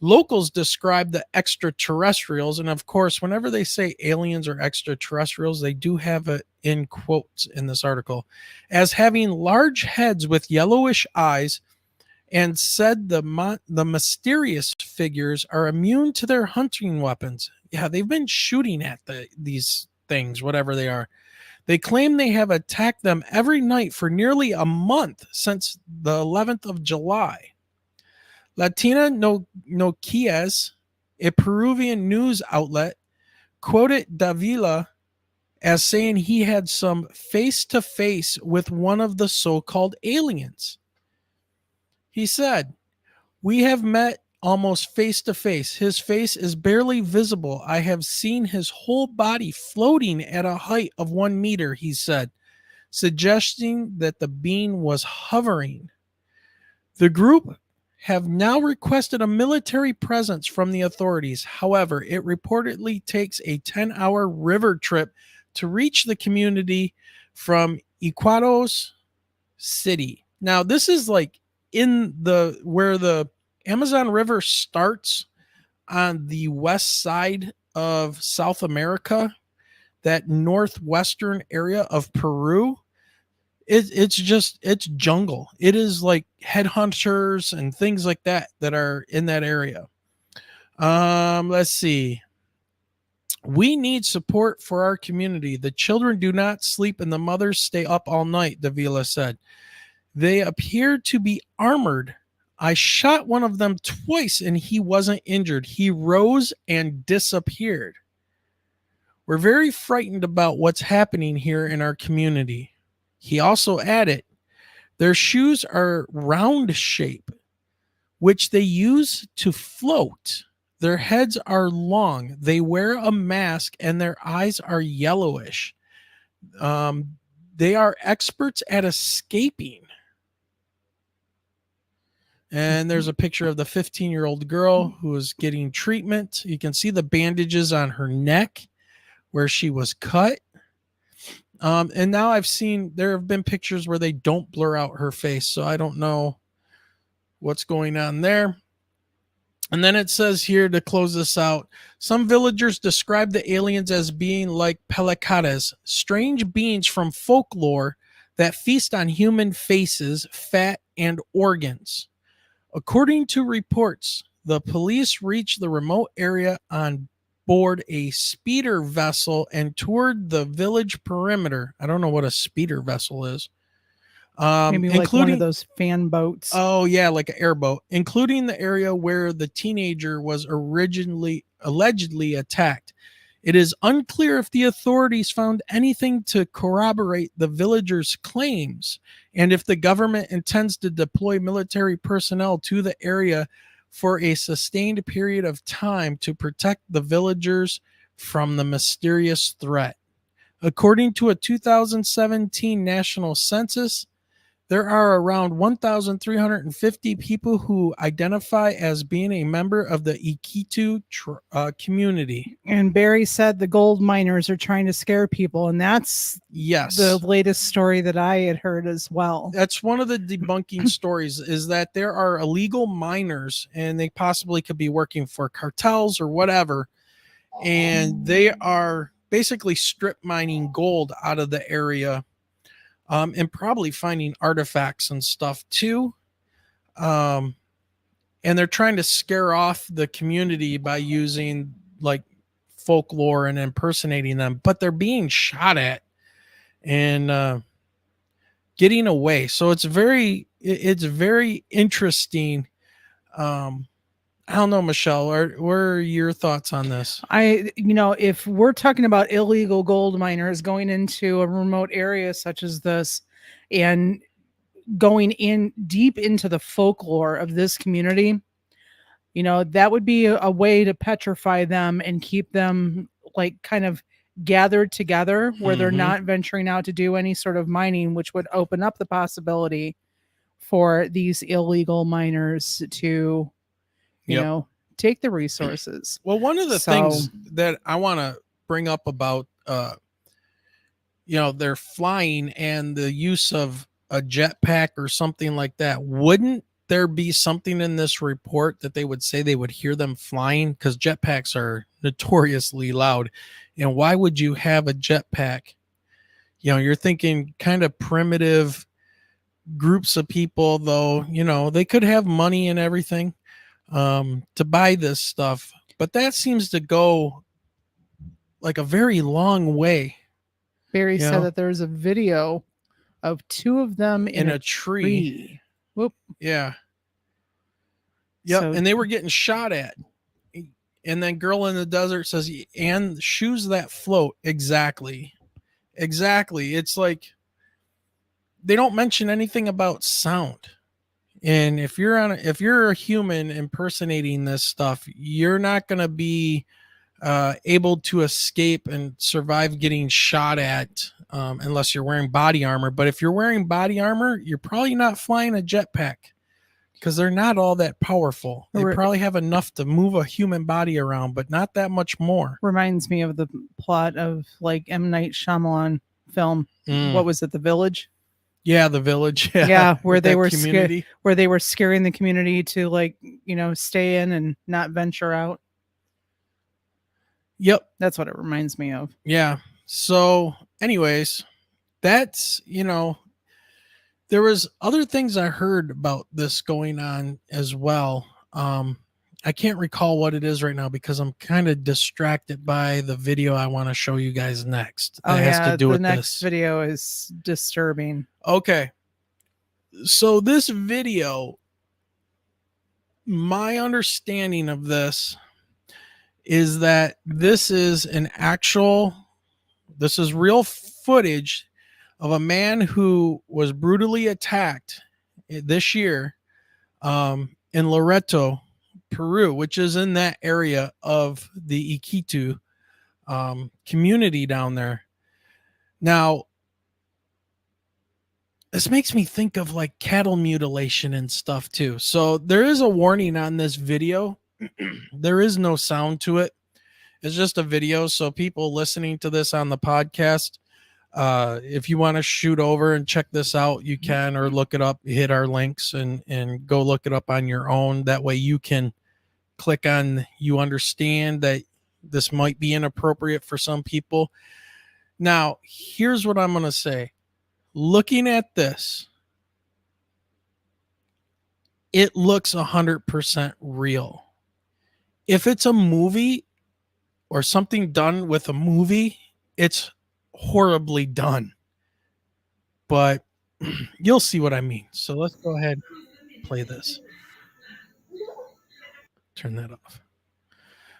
Locals describe the extraterrestrials, and of course, whenever they say aliens or extraterrestrials, they do have it in quotes in this article, as having large heads with yellowish eyes, and said the mysterious figures are immune to their hunting weapons. Yeah, they've been shooting at these things, whatever they are. They claim they have attacked them every night for nearly a month since the 11th of July. Latina Noticias, a Peruvian news outlet, quoted Davila as saying he had some face-to-face with one of the so-called aliens. He said, "We have met almost face-to-face. His face is barely visible. I have seen his whole body floating at a height of 1 meter," he said, suggesting that the being was hovering. The group have now requested a military presence from the authorities. However, it reportedly takes a 10-hour river trip to reach the community from Iquitos City. Now, this is like in where the Amazon River starts on the west side of South America, that northwestern area of Peru. It's jungle. It is like headhunters and things like that are in that area. Let's see. We need support for our community. The children do not sleep and the mothers stay up all night, Davila said. They appear to be armored. I shot one of them twice and he wasn't injured. He rose and disappeared. We're very frightened about what's happening here in our community. He also added, their shoes are round shape, which they use to float. Their heads are long. They wear a mask and their eyes are yellowish. They are experts at escaping. And there's a picture of the 15-year-old girl who is getting treatment. You can see the bandages on her neck where she was cut. And now there have been pictures where they don't blur out her face. So I don't know what's going on there. And then it says here to close this out, some villagers describe the aliens as being like Pelacaras, strange beings from folklore that feast on human faces, fat, and organs. According to reports, the police reached the remote area on board a speeder vessel and toured the village perimeter. I don't know what a speeder vessel is. Maybe like one of those fan boats. Oh, yeah, like an airboat, including the area where the teenager was allegedly attacked. It is unclear if the authorities found anything to corroborate the villagers' claims and if the government intends to deploy military personnel to the area for a sustained period of time to protect the villagers from the mysterious threat. According to a 2017 national census, there are around 1,350 people who identify as being a member of the Iquitos community. And Barry said the gold miners are trying to scare people, and that's the latest story that I had heard as well. That's one of the debunking stories, is that there are illegal miners, and they possibly could be working for cartels or whatever, and they are basically strip mining gold out of the area, and probably finding artifacts and stuff too. And they're trying to scare off the community by using like folklore and impersonating them, but they're being shot at and getting away. So it's very interesting. I don't know, Michelle, what are your thoughts on this? If we're talking about illegal gold miners going into a remote area such as this and going in deep into the folklore of this community, that would be a way to petrify them and keep them like kind of gathered together where they're not venturing out to do any sort of mining, which would open up the possibility for these illegal miners to, take the resources. Well, one of the things that I want to bring up about, their flying and the use of a jetpack or something like that. Wouldn't there be something in this report that they would say they would hear them flying? Because jetpacks are notoriously loud. And why would you have a jetpack? You're thinking kind of primitive groups of people, though, they could have money and everything to buy this stuff. But that seems to go like a very long way. Barry said that there's a video of two of them in a tree. Whoop. Yeah. Yep. And they were getting shot at. And then Girl in the Desert says, and shoes that float. Exactly. It's like they don't mention anything about sound. And if you're a human impersonating this stuff, you're not going to be able to escape and survive getting shot at unless you're wearing body armor. But if you're wearing body armor, you're probably not flying a jetpack because they're not all that powerful. They probably have enough to move a human body around, but not that much more. Reminds me of the plot of like M. Night Shyamalan film. What was it? The Village? Yeah, The Village. Yeah, where they were where they were scaring the community to stay in and not venture out. Yep. That's what it reminds me of. Yeah. So anyways, that's, there was other things I heard about this going on as well. I can't recall what it is right now because I'm kind of distracted by the video I want to show you guys next. That has to do with the next video is disturbing. Okay. So this video, my understanding of this is that this is real footage of a man who was brutally attacked this year in Loreto, Peru, which is in that area of the Iquitu community down there. Now, this makes me think of like cattle mutilation and stuff too. So there is a warning on this video. There is no sound to it. It's just a video. So people listening to this on the podcast, if you want to shoot over and check this out, you can, or look it up, hit our links and go look it up on your own. That way you can click on, you understand that this might be inappropriate for some people. Now, here's what I'm going to say. Looking at this, it looks 100% real. If it's a movie or something done with a movie, it's horribly done. But you'll see what I mean. So let's go ahead and play this. Turn that off.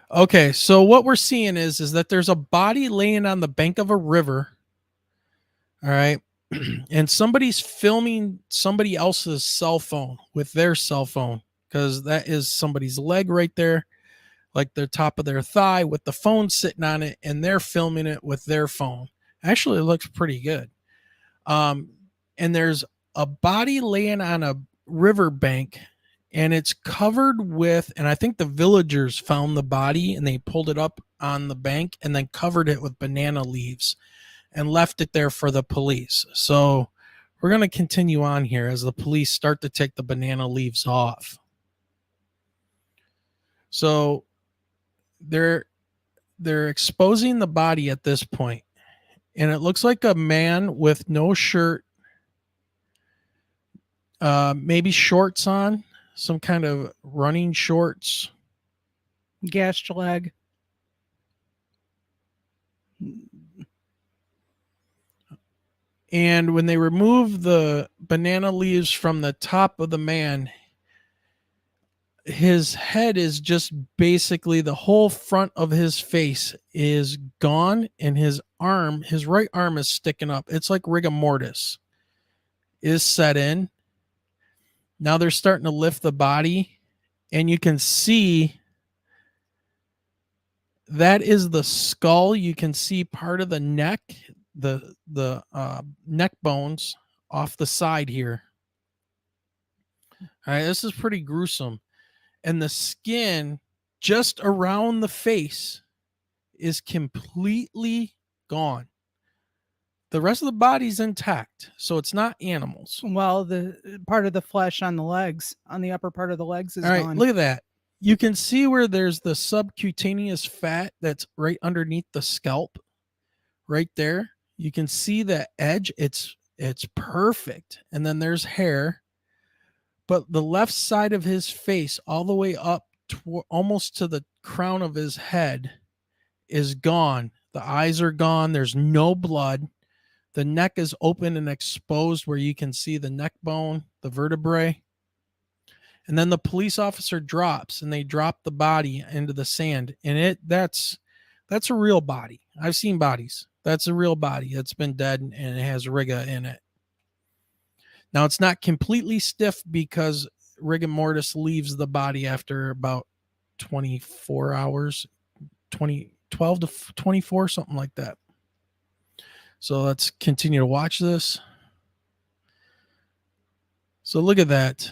Okay, so what we're seeing is that there's a body laying on the bank of a river. All right. And somebody's filming somebody else's cell phone with their cell phone, because that is somebody's leg right there, like the top of their thigh with the phone sitting on it, and they're filming it with their phone. Actually, it looks pretty good. And there's a body laying on a riverbank, and it's covered with, and I think the villagers found the body and they pulled it up on the bank and then covered it with banana leaves and left it there for the police. So we're going to continue on here as the police start to take the banana leaves off. So they're exposing the body at this point, and it looks like a man with no shirt, maybe shorts on, some kind of running shorts. Gashed leg. And when they remove the banana leaves from the top of the man, his head is just basically the whole front of his face is gone, and his right arm is sticking up. It's like rigor mortis is set in. Now they're starting to lift the body, and you can see that is the skull. You can see part of the neck, the neck bones off the side here. All right, this is pretty gruesome. And the skin just around the face is completely gone. The rest of the body's intact, so it's not animals. Well, the part of the flesh on the legs, on the upper part of the legs is All right, gone. look at that. You can see where there's the subcutaneous fat that's right underneath the scalp. Right there. You can see the edge. It's perfect. And then there's hair. But the left side of his face, all the way up almost to the crown of his head, is gone. The eyes are gone. There's no blood. The neck is open and exposed where you can see the neck bone, the vertebrae. And then the police officer drops, and they drop the body into the sand. And that's a real body. I've seen bodies. That's a real body that's been dead, and it has riga in it. Now, it's not completely stiff because rigor mortis leaves the body after about 24 hours, 12 to 24, something like that. So let's continue to watch this. So look at that.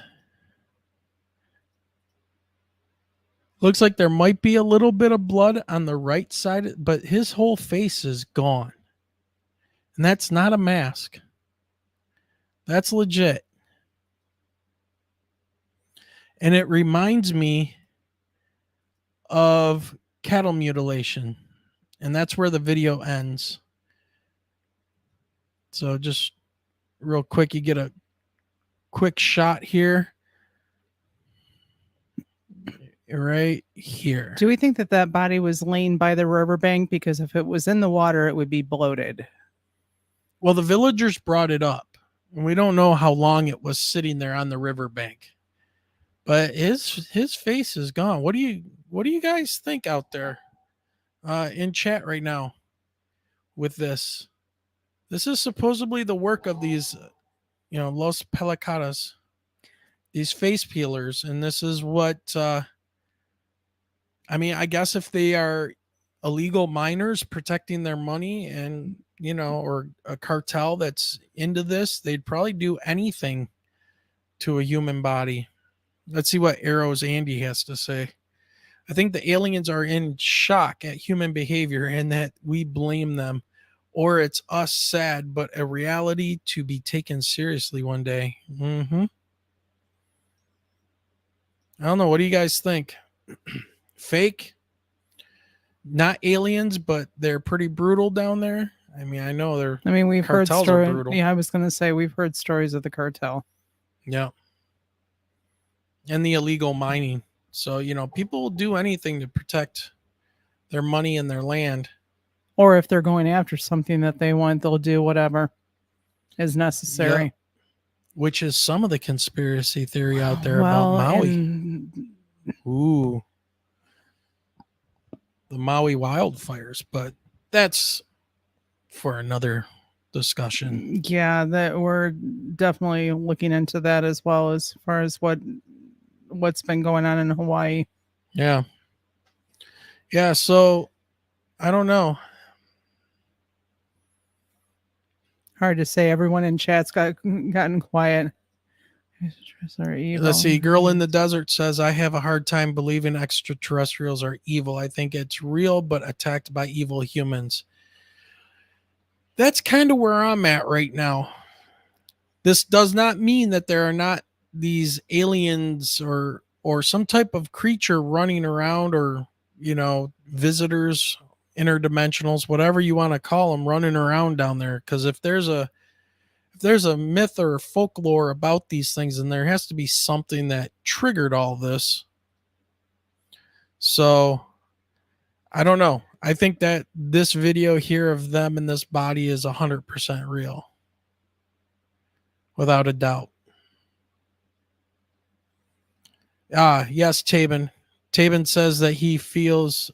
Looks like there might be a little bit of blood on the right side, but his whole face is gone. And that's not a mask. That's legit. And it reminds me of cattle mutilation. And that's where the video ends. So just real quick, you get a quick shot here. Right here. Do we think that body was laying by the riverbank? Because if it was in the water, it would be bloated. Well, the villagers brought it up, and we don't know how long it was sitting there on the riverbank. But his face is gone. What do you guys think out there in chat right now with this? This is supposedly the work of these, Los Pelacaras, these face peelers, and this is what. I guess if they are illegal miners protecting their money and, or a cartel that's into this, they'd probably do anything to a human body. Let's see what Arrow's Andy has to say. I think the aliens are in shock at human behavior and that we blame them, or it's us sad, but a reality to be taken seriously one day. I don't know. What do you guys think? Fake, not aliens, but they're pretty brutal down there. I know they're. We've heard stories. Brutal. Yeah, I was going to say we've heard stories of the cartel. Yeah, and the illegal mining. So people will do anything to protect their money and their land. Or if they're going after something that they want, they'll do whatever is necessary. Yep. Which is some of the conspiracy theory out there about Maui. Ooh. The Maui wildfires, but that's for another discussion. Yeah, that we're definitely looking into that as well, as far as what's been going on in Hawaii. Yeah. So I don't know. Hard to say. Everyone in chat's gotten quiet. Let's see. Girl in the Desert says, I have a hard time believing extraterrestrials are evil. I think it's real, but attacked by evil humans. That's kind of where I'm at right now. This does not mean that there are not these aliens or some type of creature running around, or, visitors, interdimensionals, whatever you want to call them, running around down there. Because if there's a myth or folklore about these things, then there has to be something that triggered all this. So I don't know. I think that this video here of them in this body is 100% real. Without a doubt. Yes, Taebin. Taebin says that he feels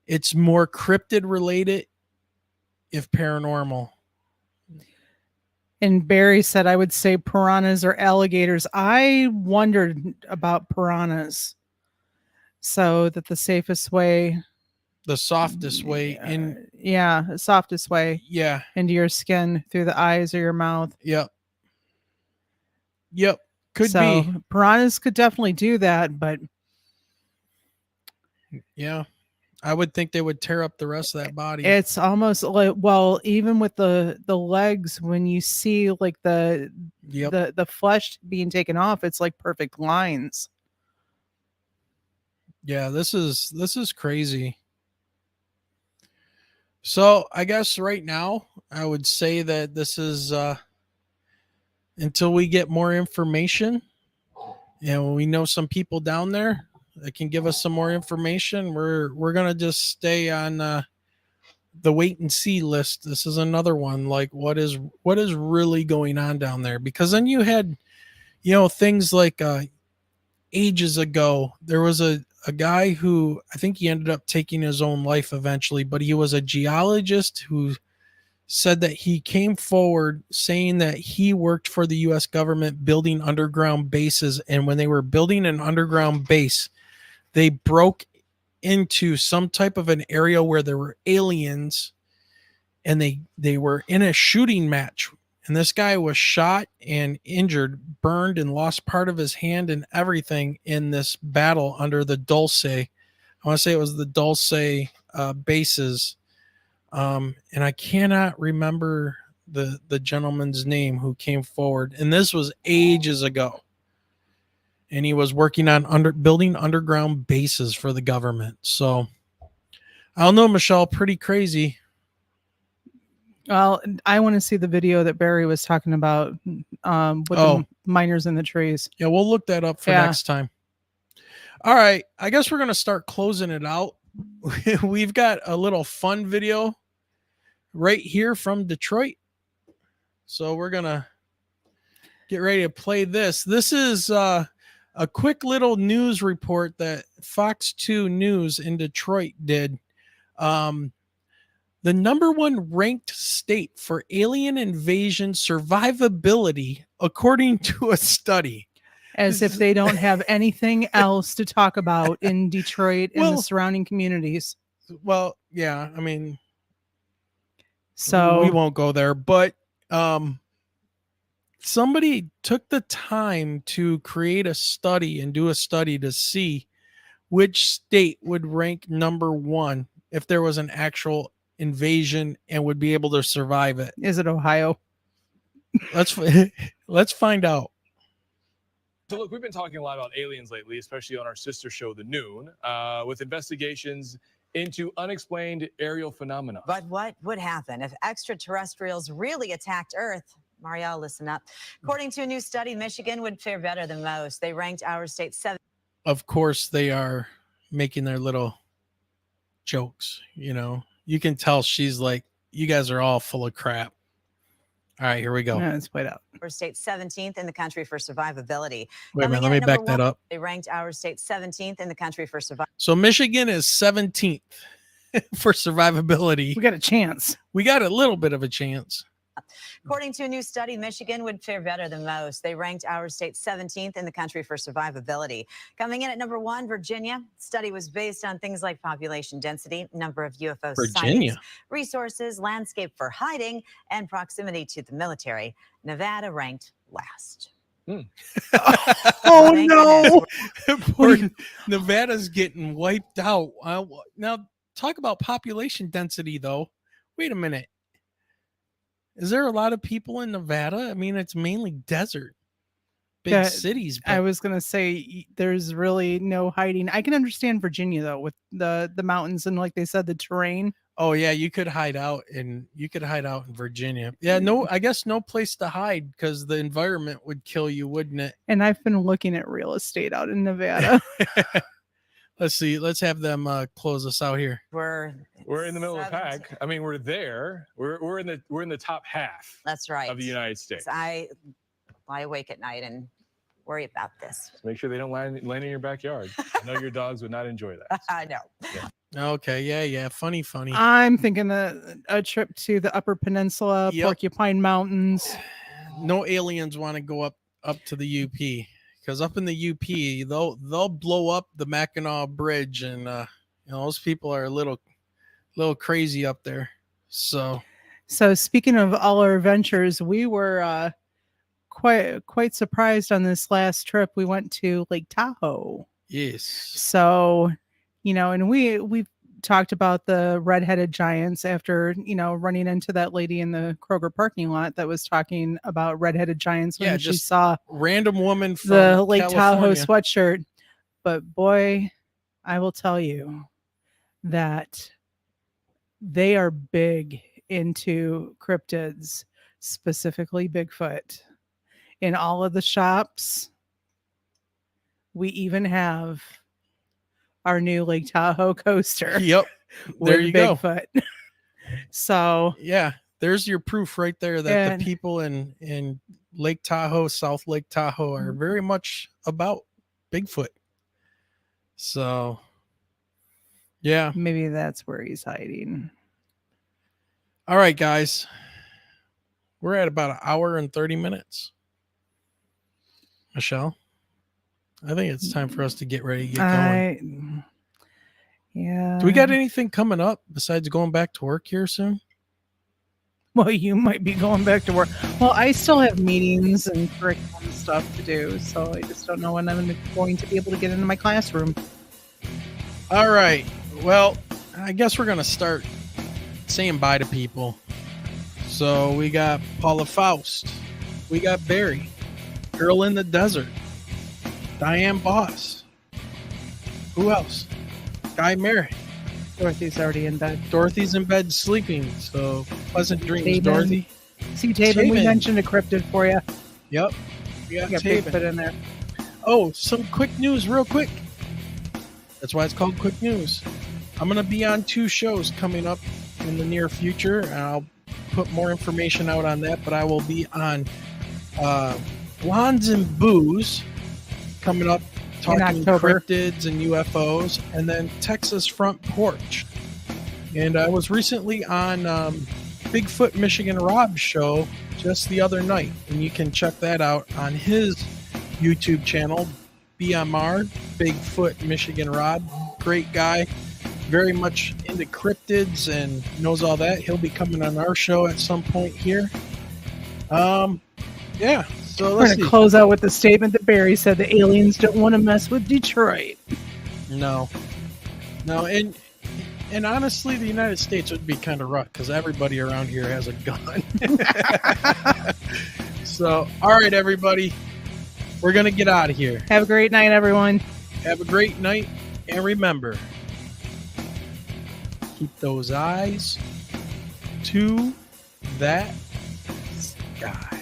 it's more cryptid related if paranormal. And Barry said, I would say piranhas or alligators. I wondered about piranhas. So that the safest way, the softest way in, the softest way, into your skin through the eyes or your mouth. Yep. Could be. Piranhas could definitely do that, but yeah, I would think they would tear up the rest of that body. It's almost like, well, even with the legs, when you see like the flesh being taken off, it's like perfect lines. Yeah, this is crazy. So I guess right now I would say that this is until we get more information and we know some people down there that can give us some more information. We're gonna just stay on the wait and see list. This is another one. Like what is really going on down there? Because then you had, things like ages ago, there was a guy who I think he ended up taking his own life eventually, but he was a geologist who said that he came forward saying that he worked for the US government building underground bases. And when they were building an underground base, they broke into some type of an area where there were aliens and they were in a shooting match. And this guy was shot and injured, burned, and lost part of his hand and everything in this battle under the Dulce. I want to say it was the Dulce bases. And I cannot remember the gentleman's name who came forward. And this was ages ago. And he was working on building underground bases for the government. So I don't know, Michelle, pretty crazy. Well, I want to see the video that Barry was talking about with the miners in the trees. Yeah, we'll look that up for next time. All right, I guess we're going to start closing it out. We've got a little fun video right here from Detroit. So we're going to get ready to play this. This is a quick little news report that Fox 2 News in Detroit did. The #1 ranked state for alien invasion survivability, according to a study. As if they don't have anything else to talk about in Detroit and the surrounding communities. Well, yeah, I mean, so we won't go there, but somebody took the time to create a study and do a study to see which state would rank #1 if there was an actual invasion and would be able to survive it. Is it Ohio? Let's find out. So look, we've been talking a lot about aliens lately, especially on our sister show, The Noon, with investigations into unexplained aerial phenomena. But what would happen if extraterrestrials really attacked Earth? Marielle, listen up. According to a new study, Michigan would fare better than most. They ranked our state 7th. Of course, they are making their little jokes, You can tell she's like, you guys are all full of crap. All right, here we go. Yeah, let's play it out. Our state 17th in the country for survivability. Wait a minute, let me back that up. They ranked our state 17th in the country for survivability. So Michigan is 17th for survivability. We got a chance. We got a little bit of a chance. According to a new study, Michigan would fare better than most. They ranked our state 17th in the country for survivability. Coming in at #1, Virginia. Study was based on things like population density, number of UFO sightings, resources, landscape for hiding, and proximity to the military. Nevada ranked last. Oh no! Nevada's getting wiped out. Now, talk about population density, though. Wait a minute. Is there a lot of people in Nevada? I mean, it's mainly desert. big cities. But I was going to say there's really no hiding. I can understand Virginia though, with the mountains and like they said, the terrain. oh yeah, you could hide out in Virginia. Yeah, no, I guess no place to hide because the environment would kill you, wouldn't it? And I've been looking at real estate out in Nevada. Let's see. Let's have them close us out here. We're in the middle of the pack. I mean, we're there. We're in the top half. That's right. Of the United States. I lie awake at night and worry about this. Just make sure they don't land in your backyard. I know your dogs would not enjoy that. I know. Yeah. Okay. Yeah. Funny. I'm thinking a trip to the Upper Peninsula, Porcupine Mountains. No aliens want to go up to the UP. Because up in the UP, they'll blow up the Mackinac Bridge, and those people are a little crazy up there. So speaking of all our adventures, we were quite surprised on this last trip. We went to Lake Tahoe. Yes. So, and we've talked about the redheaded giants after, running into that lady in the Kroger parking lot that was talking about redheaded giants when she saw random woman from the Lake Tahoe California sweatshirt. But boy, I will tell you that they are big into cryptids, specifically Bigfoot. In all of the shops, we even have our new Lake Tahoe coaster. Yep. There you Bigfoot. Go. So yeah, there's your proof right there that the people in Lake Tahoe, South Lake Tahoe, are very much about Bigfoot. So yeah, maybe that's where he's hiding. All right, guys, we're at about an hour and 30 minutes. Michelle, I think it's time for us to get ready to get going. Yeah. Do we got anything coming up besides going back to work here soon? Well, you might be going back to work. Well, I still have meetings and curriculum stuff to do, so I just don't know when I'm going to be able to get into my classroom. All right. Well, I guess we're going to start saying bye to people. So we got Paula Faust. We got Barry. Girl in the Desert. Diane Boss. Who else? Guy Merritt. Dorothy's already in bed. Dorothy's in bed sleeping. So pleasant dreams, Taebin. Dorothy. See, Taebin, we mentioned a cryptid for you. Yep. We got Bigfoot in there. Oh, some quick news real quick. That's why it's called Quick News. I'm going to be on 2 shows coming up in the near future. And I'll put more information out on that, but I will be on Blondes and Booze coming up, talking cryptids and UFOs, and then Texas Front Porch. And I was recently on Bigfoot Michigan Rob's show just the other night, and you can check that out on his YouTube channel, BMR, Bigfoot Michigan Rob. Great guy, very much into cryptids and knows all that. He'll be coming on our show at some point here. Yeah. So we're going to close out with the statement that Barry said: the aliens don't want to mess with Detroit. No, and honestly, the United States would be kind of rough because everybody around here has a gun. So, all right, everybody, we're going to get out of here. Have a great night, everyone. Have a great night, and remember, keep those eyes to that sky.